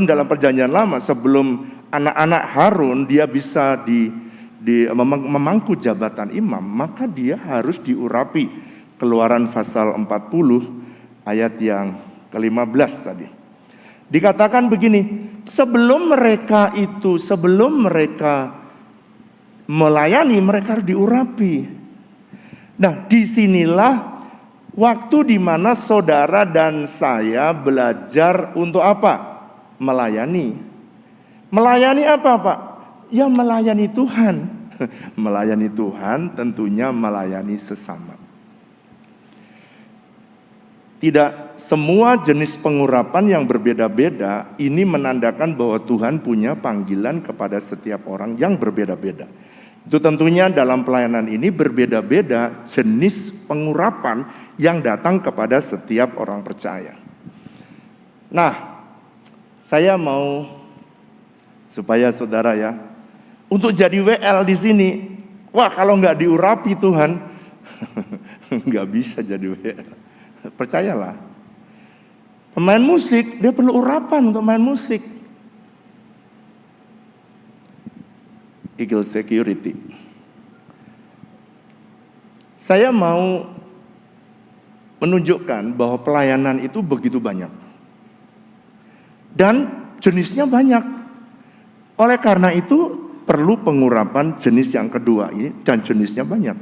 Speaker 10: dalam perjanjian lama, sebelum anak-anak Harun dia bisa memangku jabatan imam, maka dia harus diurapi. Keluaran pasal 40 ayat yang ke-15 tadi. Dikatakan begini, sebelum mereka melayani, mereka harus diurapi. Nah, disinilah waktu di mana saudara dan saya belajar untuk apa? Melayani. Melayani apa Pak? Ya melayani Tuhan. Melayani Tuhan tentunya melayani sesama. Tidak semua jenis pengurapan yang berbeda-beda ini menandakan bahwa Tuhan punya panggilan kepada setiap orang yang berbeda-beda. Itu tentunya dalam pelayanan ini berbeda-beda jenis pengurapan yang datang kepada setiap orang percaya. Nah, saya mau supaya saudara ya, untuk jadi WL di sini, wah kalau nggak diurapi Tuhan, nggak bisa jadi WL. Percayalah, pemain musik dia perlu urapan untuk main musik. Eagle Security. Saya mau menunjukkan bahwa pelayanan itu begitu banyak. Dan jenisnya banyak. Oleh karena itu perlu pengurapan jenis yang kedua ini, dan jenisnya banyak.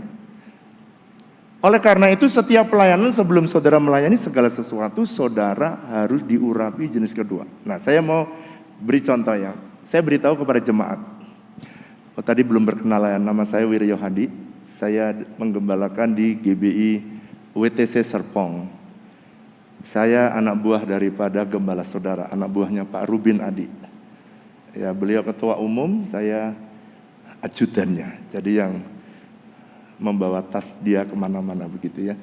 Speaker 10: Oleh karena itu setiap pelayanan sebelum saudara melayani segala sesuatu, saudara harus diurapi jenis kedua. Nah, saya mau beri contoh ya. Saya beritahu kepada jemaat. Tadi belum berkenalan, nama saya Wiryo Hadi. Saya menggembalakan di GBI WTC Serpong. Saya anak buah daripada gembala saudara, anak buahnya Pak Rubin Adi. Ya, beliau ketua umum, saya ajudannya. Jadi yang membawa tas dia kemana-mana begitu ya.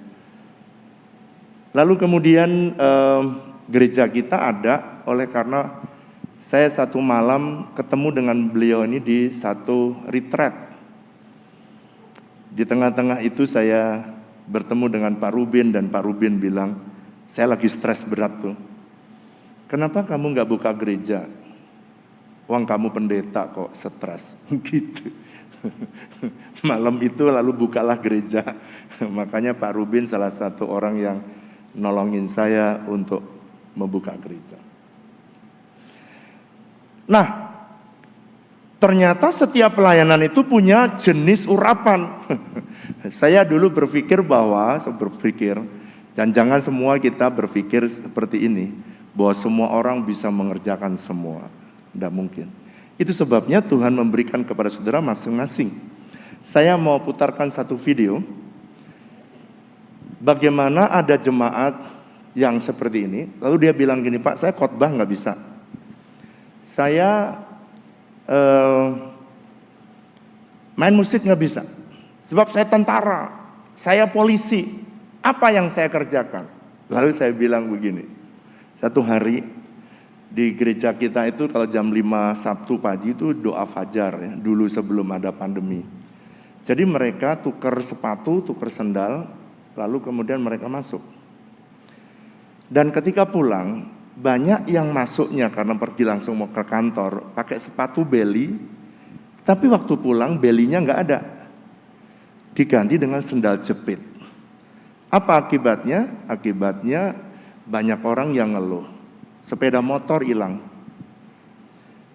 Speaker 10: Lalu kemudian gereja kita ada oleh karena saya satu malam ketemu dengan beliau ini di satu retreat. Di tengah-tengah itu saya bertemu dengan Pak Rubin dan Pak Rubin bilang, saya lagi stres berat tuh. Kenapa kamu nggak buka gereja? Wong kamu pendeta kok stres gitu. Malam itu lalu bukalah gereja. Makanya Pak Rubin salah satu orang yang nolongin saya untuk membuka gereja. Nah, ternyata setiap pelayanan itu punya jenis urapan. Saya dulu berpikir dan jangan semua kita berpikir seperti ini, bahwa semua orang bisa mengerjakan semua. Tidak mungkin. Itu sebabnya Tuhan memberikan kepada saudara masing-masing. Saya mau putarkan satu video. Bagaimana ada jemaat yang seperti ini. Lalu dia bilang gini, Pak, saya khotbah nggak bisa. Saya main musik nggak bisa. Sebab saya tentara, saya polisi. Apa yang saya kerjakan? Lalu saya bilang begini. Satu hari di gereja kita itu kalau jam 5 Sabtu pagi itu doa fajar ya, dulu sebelum ada pandemi. Jadi mereka tukar sepatu, tukar sendal, lalu kemudian mereka masuk. Dan ketika pulang, banyak yang masuknya karena pergi langsung mau ke kantor, pakai sepatu beli, tapi waktu pulang belinya nggak ada. Diganti dengan sendal jepit. Apa akibatnya? Akibatnya banyak orang yang ngeluh. Sepeda motor hilang.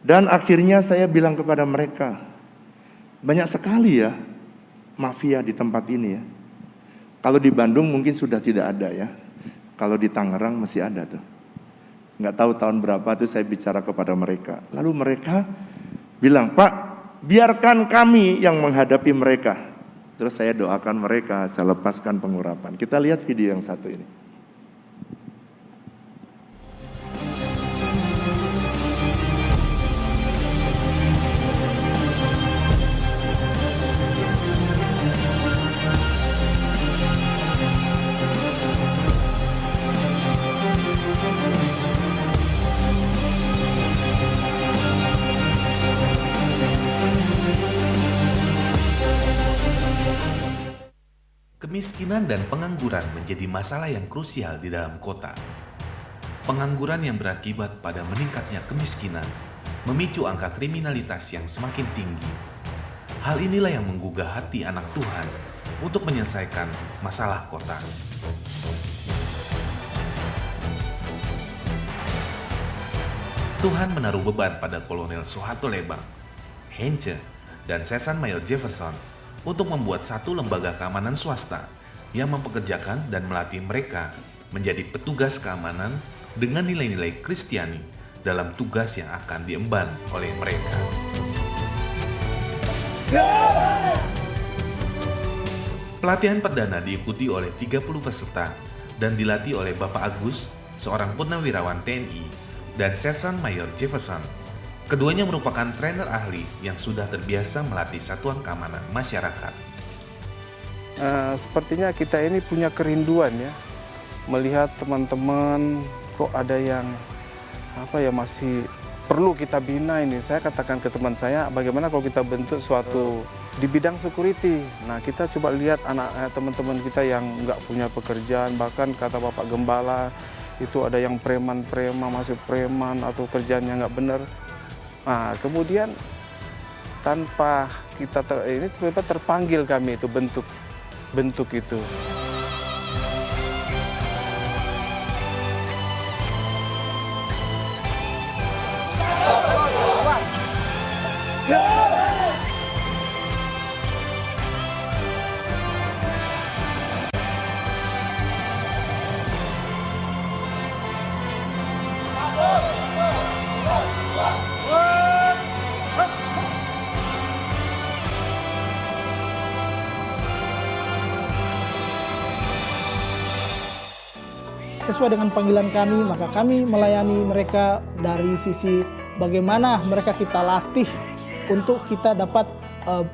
Speaker 10: Dan akhirnya saya bilang kepada mereka, banyak sekali ya mafia di tempat ini ya. Kalau di Bandung mungkin sudah tidak ada ya. Kalau di Tangerang masih ada tuh. Nggak tahu tahun berapa tuh saya bicara kepada mereka. Lalu mereka bilang, Pak, biarkan kami yang menghadapi mereka. Terus saya doakan mereka, saya lepaskan pengurapan. Kita lihat video yang satu ini.
Speaker 11: Kemiskinan dan pengangguran menjadi masalah yang krusial di dalam kota. Pengangguran yang berakibat pada meningkatnya kemiskinan memicu angka kriminalitas yang semakin tinggi. Hal inilah yang menggugah hati anak Tuhan untuk menyelesaikan masalah kota. Tuhan menaruh beban pada Kolonel Soeharto Lebang, Hence, dan Sersan Mayor Jefferson untuk membuat satu lembaga keamanan swasta yang mempekerjakan dan melatih mereka menjadi petugas keamanan dengan nilai-nilai Kristiani dalam tugas yang akan diemban oleh mereka. Pelatihan perdana diikuti oleh 30 peserta dan dilatih oleh Bapak Agus, seorang purnawirawan TNI, dan Sersan Mayor Jefferson. Keduanya merupakan trainer ahli yang sudah terbiasa melatih satuan keamanan masyarakat.
Speaker 12: Sepertinya kita ini punya kerinduan ya, melihat teman-teman kok ada yang masih perlu kita bina ini. Saya katakan ke teman saya, bagaimana kalau kita bentuk suatu di bidang security. Nah, kita coba lihat teman-teman kita yang nggak punya pekerjaan, bahkan kata Bapak Gembala itu ada yang preman-preman, masuk preman atau kerjaannya nggak benar. Nah, kemudian tanpa kita terpanggil kami itu bentuk itu.
Speaker 13: Sesuai dengan panggilan kami, maka kami melayani mereka dari sisi bagaimana mereka kita latih untuk kita dapat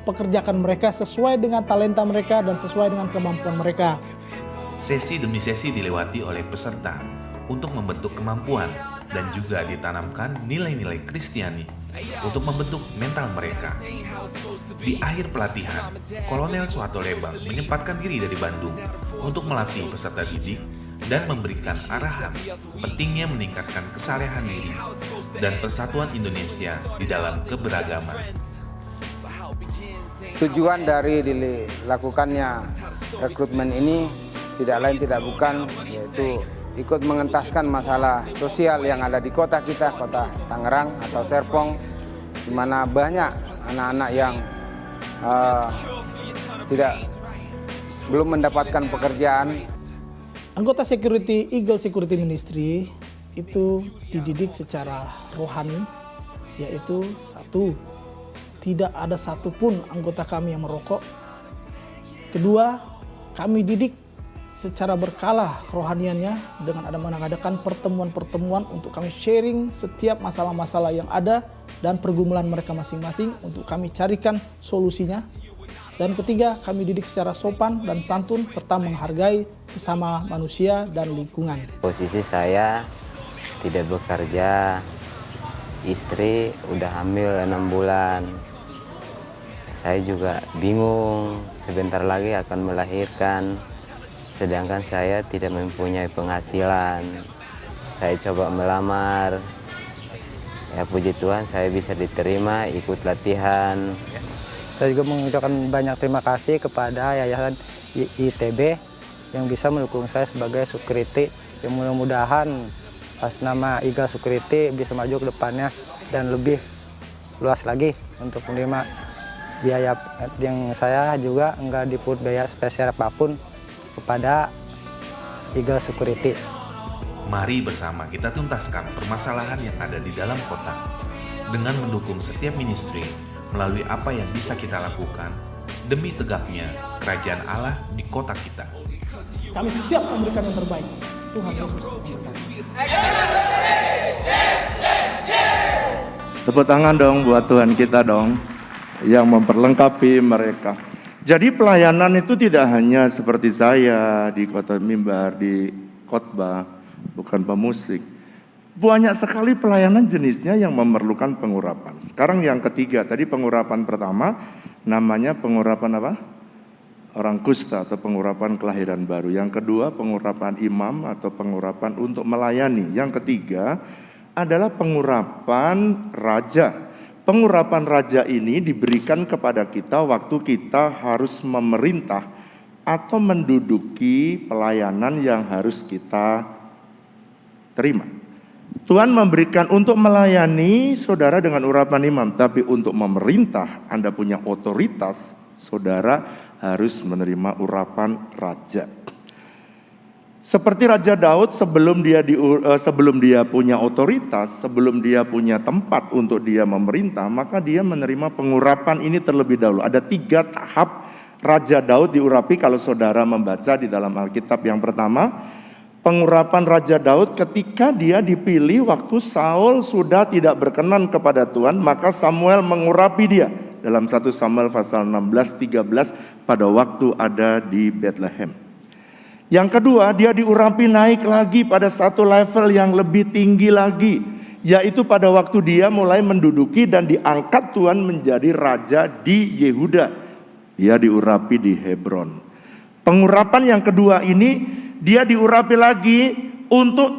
Speaker 13: pekerjakan mereka sesuai dengan talenta mereka dan sesuai dengan kemampuan mereka.
Speaker 11: Sesi demi sesi dilewati oleh peserta untuk membentuk kemampuan dan juga ditanamkan nilai-nilai Kristiani untuk membentuk mental mereka. Di akhir pelatihan, Kolonel Suharto Lebang menyempatkan diri dari Bandung untuk melatih peserta didik dan memberikan arahan pentingnya meningkatkan kesalehan diri dan persatuan Indonesia di dalam keberagaman.
Speaker 14: Tujuan dari dilakukannya rekrutmen ini tidak lain tidak bukan yaitu ikut mengentaskan masalah sosial yang ada di kota kita, kota Tangerang atau Serpong, di mana banyak anak-anak yang belum mendapatkan pekerjaan.
Speaker 13: Anggota security Eagle Security Ministry itu dididik secara rohani, yaitu satu, tidak ada satupun anggota kami yang merokok. Kedua, kami didik secara berkala kerohaniannya dengan ada mengadakan pertemuan-pertemuan untuk kami sharing setiap masalah-masalah yang ada dan pergumulan mereka masing-masing untuk kami carikan solusinya. Dan ketiga, kami didik secara sopan dan santun serta menghargai sesama manusia dan lingkungan.
Speaker 15: Posisi saya tidak bekerja, istri udah hamil 6 bulan. Saya juga bingung, sebentar lagi akan melahirkan, sedangkan saya tidak mempunyai penghasilan. Saya coba melamar, ya puji Tuhan saya bisa diterima ikut latihan.
Speaker 16: Saya juga mengucapkan banyak terima kasih kepada Yayasan ITB yang bisa mendukung saya sebagai security. Yang mudah-mudahan pas nama Eagle Security bisa maju ke depannya dan lebih luas lagi untuk menerima biaya yang saya juga enggak dipungut biaya spesial apapun kepada Eagle Security.
Speaker 11: Mari bersama kita tuntaskan permasalahan yang ada di dalam kota dengan mendukung setiap ministry melalui apa yang bisa kita lakukan demi tegaknya kerajaan Allah di kota kita.
Speaker 13: Kami siap memberikan yang terbaik. Tuhan Yesus memberkati.
Speaker 10: Tepuk tangan dong buat Tuhan kita dong yang memperlengkapi mereka. Jadi pelayanan itu tidak hanya seperti saya di kota mimbar, di khotbah, bukan pemusik. Banyak sekali pelayanan jenisnya yang memerlukan pengurapan. Sekarang yang ketiga, tadi pengurapan pertama namanya pengurapan apa? Orang kusta atau pengurapan kelahiran baru. Yang kedua pengurapan imam atau pengurapan untuk melayani. Yang ketiga adalah pengurapan raja. Pengurapan raja ini diberikan kepada kita waktu kita harus memerintah atau menduduki pelayanan yang harus kita terima. Tuhan memberikan untuk melayani saudara dengan urapan imam, tapi untuk memerintah Anda punya otoritas, saudara harus menerima urapan raja. Seperti Raja Daud sebelum dia punya otoritas, sebelum dia punya tempat untuk dia memerintah, maka dia menerima pengurapan ini terlebih dahulu. Ada 3 tahap Raja Daud diurapi kalau saudara membaca di dalam Alkitab. Yang pertama, pengurapan Raja Daud ketika dia dipilih waktu Saul sudah tidak berkenan kepada Tuhan, maka Samuel mengurapi dia. Dalam 1 Samuel pasal 16-13 pada waktu ada di Bethlehem. Yang kedua, dia diurapi naik lagi pada satu level yang lebih tinggi lagi, yaitu pada waktu dia mulai menduduki dan diangkat Tuhan menjadi raja di Yehuda. Dia diurapi di Hebron. Pengurapan yang kedua ini, dia diurapi lagi untuk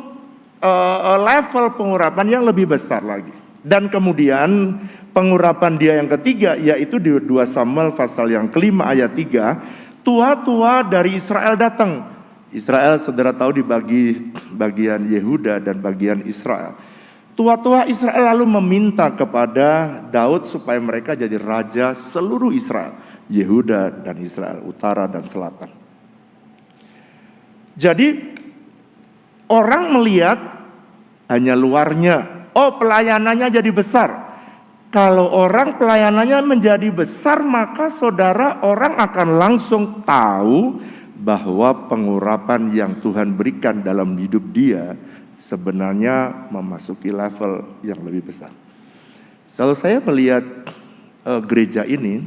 Speaker 10: level pengurapan yang lebih besar lagi. Dan kemudian pengurapan dia yang ketiga, yaitu di 2 Samuel pasal yang kelima ayat 3, tua-tua dari Israel datang. Israel saudara tahu dibagi bagian Yehuda dan bagian Israel. Tua-tua Israel lalu meminta kepada Daud supaya mereka jadi raja seluruh Israel, Yehuda dan Israel, utara dan selatan. Jadi orang melihat hanya luarnya, oh pelayanannya jadi besar. Kalau orang pelayanannya menjadi besar, maka saudara, orang akan langsung tahu bahwa pengurapan yang Tuhan berikan dalam hidup dia sebenarnya memasuki level yang lebih besar. Kalau saya melihat gereja ini,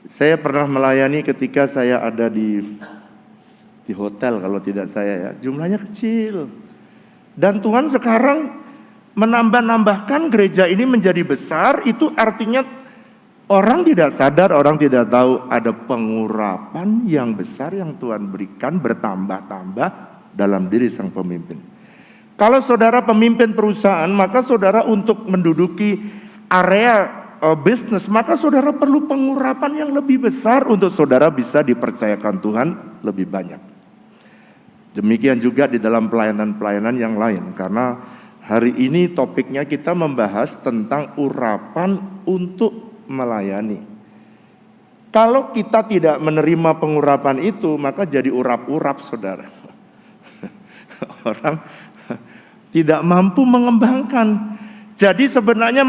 Speaker 10: saya pernah melayani ketika saya ada di hotel kalau tidak saya ya, jumlahnya kecil. Dan Tuhan sekarang menambah-nambahkan gereja ini menjadi besar, itu artinya orang tidak sadar, orang tidak tahu ada pengurapan yang besar yang Tuhan berikan bertambah-tambah dalam diri sang pemimpin. Kalau saudara pemimpin perusahaan, maka saudara untuk menduduki area bisnis, maka saudara perlu pengurapan yang lebih besar untuk saudara bisa dipercayakan Tuhan lebih banyak. Demikian juga di dalam pelayanan-pelayanan yang lain, karena hari ini topiknya kita membahas tentang urapan untuk melayani. Kalau kita tidak menerima pengurapan itu, maka jadi urap-urap saudara. Orang tidak mampu mengembangkan. Jadi sebenarnya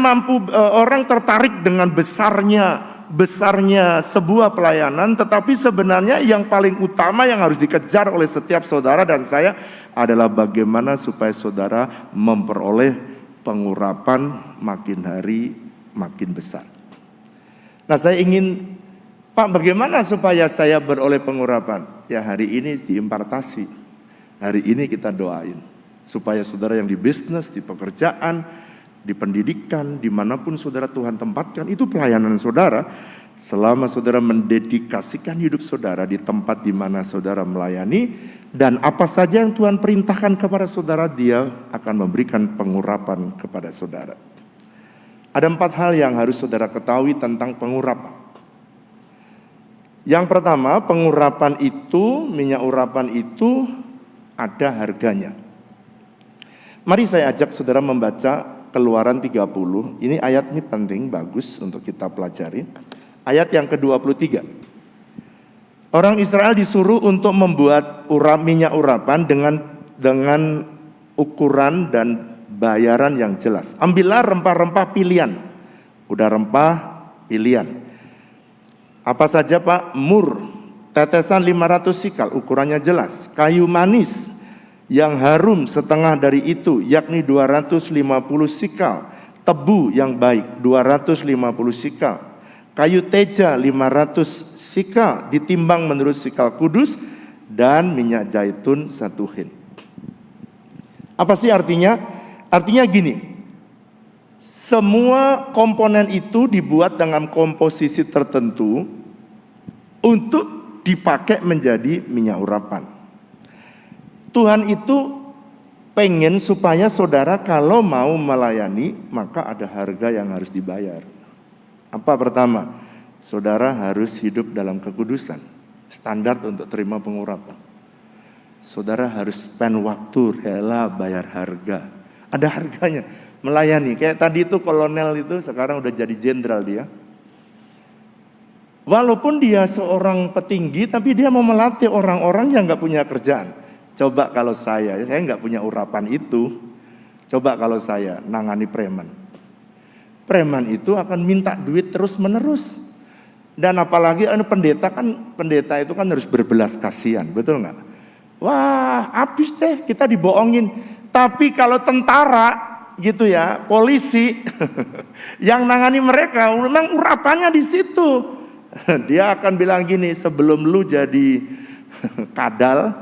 Speaker 10: orang tertarik dengan besarnya sebuah pelayanan, tetapi sebenarnya yang paling utama yang harus dikejar oleh setiap saudara dan saya adalah bagaimana supaya saudara memperoleh pengurapan makin hari makin besar. Nah, saya ingin, Pak, bagaimana supaya saya beroleh pengurapan? Ya, hari ini diimpartasi. Hari ini kita doain supaya saudara yang di bisnis, di pekerjaan, di pendidikan, dimanapun saudara Tuhan tempatkan, itu pelayanan saudara. Selama saudara mendedikasikan hidup saudara di tempat di mana saudara melayani, dan apa saja yang Tuhan perintahkan kepada saudara, Dia akan memberikan pengurapan kepada saudara. Ada 4 hal yang harus saudara ketahui tentang pengurapan. Yang pertama, pengurapan itu, minyak urapan itu ada harganya. Mari saya ajak saudara membaca Keluaran 30, ini ayat ini penting, bagus untuk kita pelajari. Ayat yang ke-23. Orang Israel disuruh untuk membuat minyak urapan dengan ukuran dan bayaran yang jelas. Ambillah rempah-rempah pilihan. Udah rempah pilihan. Apa saja Pak? Mur, tetesan 500 sikal, ukurannya jelas. Kayu manis yang harum setengah dari itu, yakni 250 sikal. Tebu yang baik 250 sikal. Kayu teja 500 sikal ditimbang menurut sikal kudus, dan minyak zaitun 1 hin. Apa sih artinya? Artinya gini, semua komponen itu dibuat dengan komposisi tertentu untuk dipakai menjadi minyak urapan. Tuhan itu pengen supaya saudara kalau mau melayani, maka ada harga yang harus dibayar. Apa pertama? Saudara harus hidup dalam kekudusan, standar untuk terima pengurapan. Saudara harus spend waktu, rela bayar harga. Ada harganya, melayani. Kayak tadi itu kolonel itu sekarang udah jadi jenderal dia. Walaupun dia seorang petinggi, tapi dia mau melatih orang-orang yang gak punya kerjaan. Coba kalau saya nggak punya urapan itu. Coba kalau saya nangani preman. Preman itu akan minta duit terus menerus. Dan apalagi pendeta itu kan harus berbelas kasihan, betul nggak? Wah, habis deh kita dibohongin. Tapi kalau tentara gitu ya, polisi yang nangani mereka, memang urapannya di situ. Dia akan bilang gini, sebelum lu jadi kadal,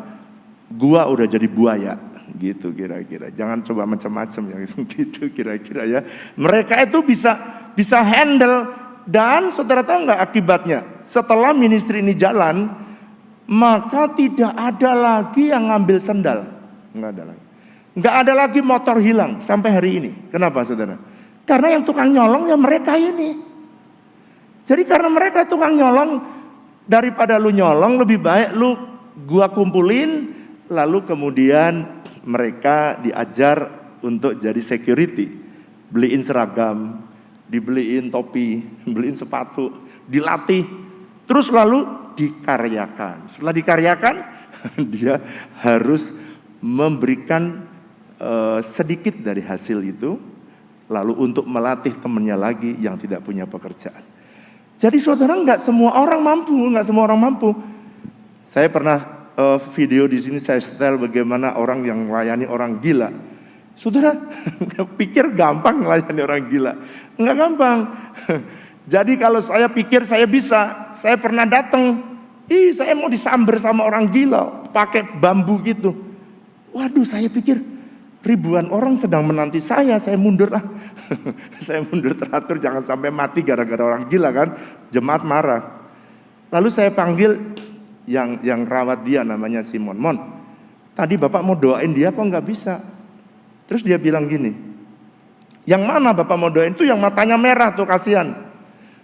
Speaker 10: gua udah jadi buaya, gitu kira-kira. Jangan coba macam-macam ya, gitu kira-kira ya. Mereka itu bisa handle, dan saudara tahu nggak akibatnya? Setelah ministry ini jalan, maka tidak ada lagi yang ngambil sendal, nggak ada lagi. Nggak ada lagi motor hilang sampai hari ini. Kenapa saudara? Karena yang tukang nyolong ya mereka ini. Jadi karena mereka tukang nyolong, daripada lu nyolong lebih baik gua kumpulin. Lalu kemudian mereka diajar untuk jadi security. Beliin seragam, dibeliin topi, beliin sepatu, dilatih, terus lalu dikaryakan. Setelah dikaryakan, dia harus memberikan sedikit dari hasil itu, lalu untuk melatih temannya lagi yang tidak punya pekerjaan. Jadi saudara, nggak semua orang mampu. Saya pernah video di sini saya setel bagaimana orang yang melayani orang gila. Saudara, pikir gampang melayani orang gila? Nggak gampang. Jadi kalau saya pikir saya bisa, saya pernah datang, saya mau disamber sama orang gila, pakai bambu gitu. Waduh, saya pikir ribuan orang sedang menanti saya mundur lah. Saya mundur teratur, jangan sampai mati gara-gara orang gila kan. Jemaat marah. Lalu saya panggil yang rawat dia, namanya Simon. Mon, tadi Bapak mau doain dia kok nggak bisa? Terus dia bilang gini, yang mana Bapak mau doain? Itu yang matanya merah tuh, kasihan.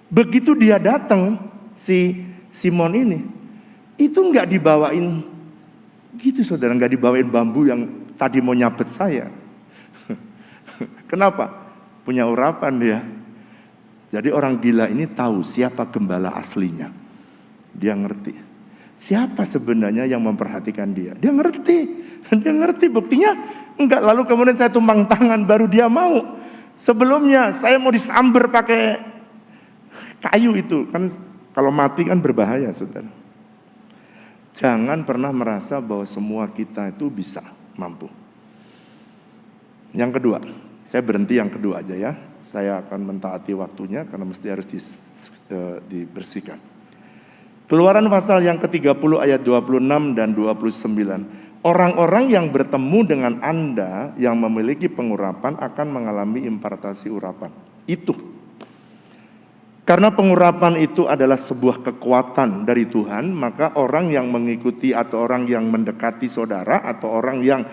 Speaker 10: Begitu dia datang, si Simon ini, itu nggak dibawain gitu saudara, nggak dibawain bambu yang tadi mau nyabet saya. Kenapa? Punya urapan dia. Jadi orang gila ini tahu siapa gembala aslinya. Dia ngerti. Siapa sebenarnya yang memperhatikan dia. Dia ngerti, buktinya enggak. Lalu kemudian saya tumpang tangan, baru dia mau. Sebelumnya saya mau disamber pakai kayu itu. Kan kalau mati kan berbahaya saudara. Jangan pernah merasa bahwa semua kita itu bisa, mampu. Yang kedua, saya berhenti yang kedua aja ya. Saya akan mentaati waktunya karena mesti harus dibersihkan. Keluaran pasal yang ke-30 ayat 26 dan 29. Orang-orang yang bertemu dengan Anda yang memiliki pengurapan akan mengalami impartasi urapan. Itu. Karena pengurapan itu adalah sebuah kekuatan dari Tuhan, maka orang yang mengikuti atau orang yang mendekati saudara atau orang yang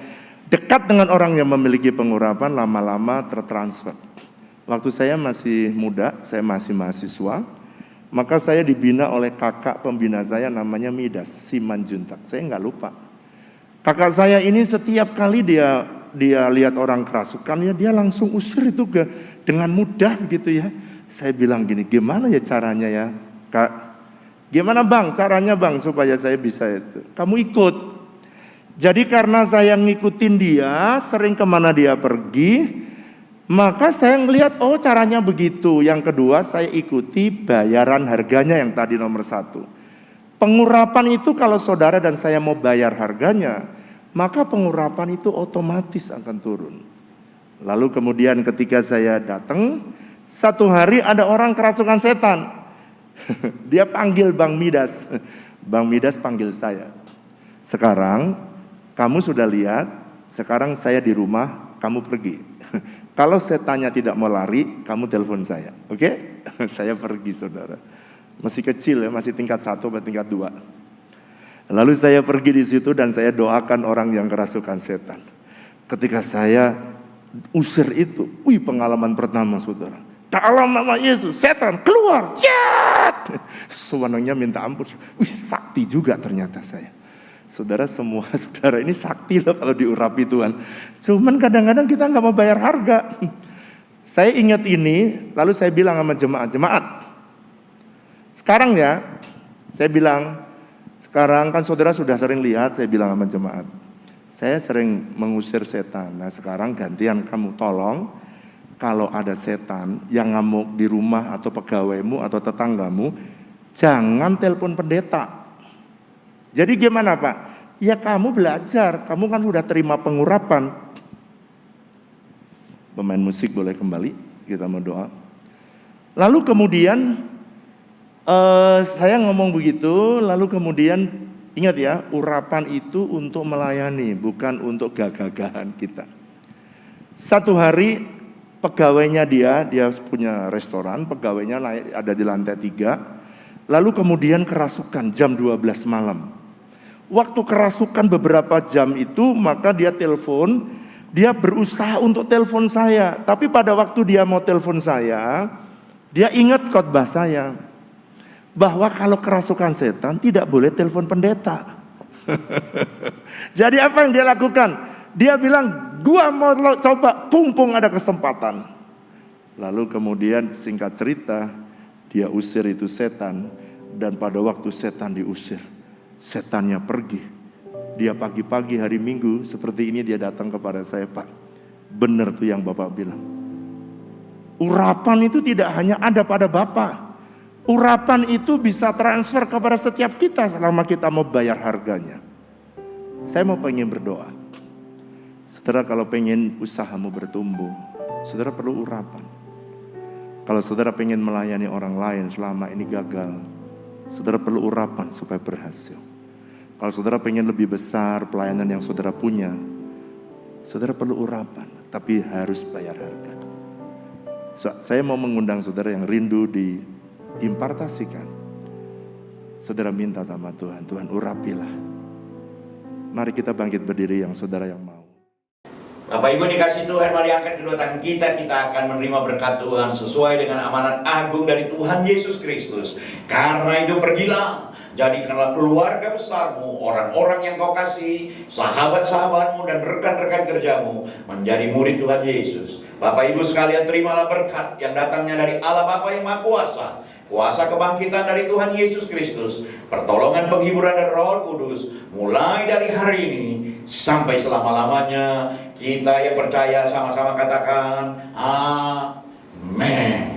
Speaker 10: dekat dengan orang yang memiliki pengurapan lama-lama tertransfer. Waktu saya masih muda, saya masih mahasiswa, maka saya dibina oleh kakak pembina saya namanya Midas, Simanjuntak. Saya nggak lupa. Kakak saya ini setiap kali dia lihat orang kerasukan, ya dia langsung usir itu dengan mudah gitu ya. Saya bilang gini, gimana ya caranya ya Kak? Gimana Bang caranya Bang supaya saya bisa itu? Kamu ikut. Jadi karena saya ngikutin dia, sering kemana dia pergi, maka saya ngelihat oh caranya begitu. Yang kedua saya ikuti bayaran harganya yang tadi nomor 1. Pengurapan itu kalau saudara dan saya mau bayar harganya, maka pengurapan itu otomatis akan turun. Lalu kemudian ketika saya datang, satu hari ada orang kerasukan setan. Dia panggil Bang Midas. Bang Midas panggil saya. Sekarang kamu sudah lihat, sekarang saya di rumah, kamu pergi. Kalau setannya tidak mau lari, kamu telepon saya. Oke? Saya pergi saudara. Masih kecil ya, masih tingkat 1 atau tingkat 2. Lalu saya pergi di situ dan saya doakan orang yang kerasukan setan. Ketika saya usir itu, pengalaman pertama saudara. Dalam nama Yesus, setan keluar. Jat! Sewenangnya minta ampun. Sakti juga ternyata saya. Saudara, semua saudara ini sakti loh kalau diurapi Tuhan. Cuman kadang-kadang kita nggak mau bayar harga. Saya ingat ini, lalu saya bilang sama jemaat. Sekarang ya, saya bilang, sekarang kan saudara sudah sering lihat, saya bilang sama jemaat. Saya sering mengusir setan. Nah sekarang gantian kamu tolong, kalau ada setan yang ngamuk di rumah atau pegawaimu atau tetanggamu, jangan telepon pendeta. Jadi gimana Pak? Ya kamu belajar, kamu kan sudah terima pengurapan. Pemain musik boleh kembali, kita mau doa. Lalu kemudian saya ngomong begitu, lalu kemudian ingat ya, urapan itu untuk melayani, bukan untuk gagah-gagahan kita. Satu hari pegawainya dia punya restoran, pegawainya ada di lantai 3, lalu kemudian kerasukan jam 12 malam. Waktu kerasukan beberapa jam itu, maka dia telepon, dia berusaha untuk telepon saya. Tapi pada waktu dia mau telepon saya, dia ingat khotbah saya. Bahwa kalau kerasukan setan tidak boleh telepon pendeta. Jadi apa yang dia lakukan? Dia bilang, gua mau coba, pung ada kesempatan. Lalu kemudian singkat cerita, dia usir itu setan. Dan pada waktu setan diusir, setannya pergi. Dia pagi-pagi hari Minggu seperti ini dia datang kepada saya, Pak, benar tuh yang Bapak bilang. Urapan itu tidak hanya ada pada Bapak. Urapan itu bisa transfer kepada setiap kita selama kita mau bayar harganya. Saya mau pengen berdoa. Saudara, kalau pengen usahamu bertumbuh, saudara perlu urapan. Kalau saudara pengen melayani orang lain selama ini gagal, saudara perlu urapan supaya berhasil. Kalau saudara pengen lebih besar pelayanan yang saudara punya, saudara perlu urapan, tapi harus bayar harga. Saya mau mengundang saudara yang rindu diimpartasikan. Saudara minta sama Tuhan, Tuhan urapilah. Mari kita bangkit berdiri yang saudara yang mau.
Speaker 17: Bapak Ibu dikasih Tuhan, mari angkat kedua tangan kita akan menerima berkat Tuhan sesuai dengan amanat agung dari Tuhan Yesus Kristus. Karena itu pergilah, jadikanlah keluarga besarmu, orang-orang yang kau kasih, sahabat-sahabatmu dan rekan-rekan kerjamu menjadi murid Tuhan Yesus. Bapak Ibu sekalian, terimalah berkat yang datangnya dari Allah Bapa yang Maha Kuasa, kuasa kebangkitan dari Tuhan Yesus Kristus, pertolongan penghiburan dari Roh Kudus, mulai dari hari ini sampai selama-lamanya. Kita yang percaya sama-sama katakan amin.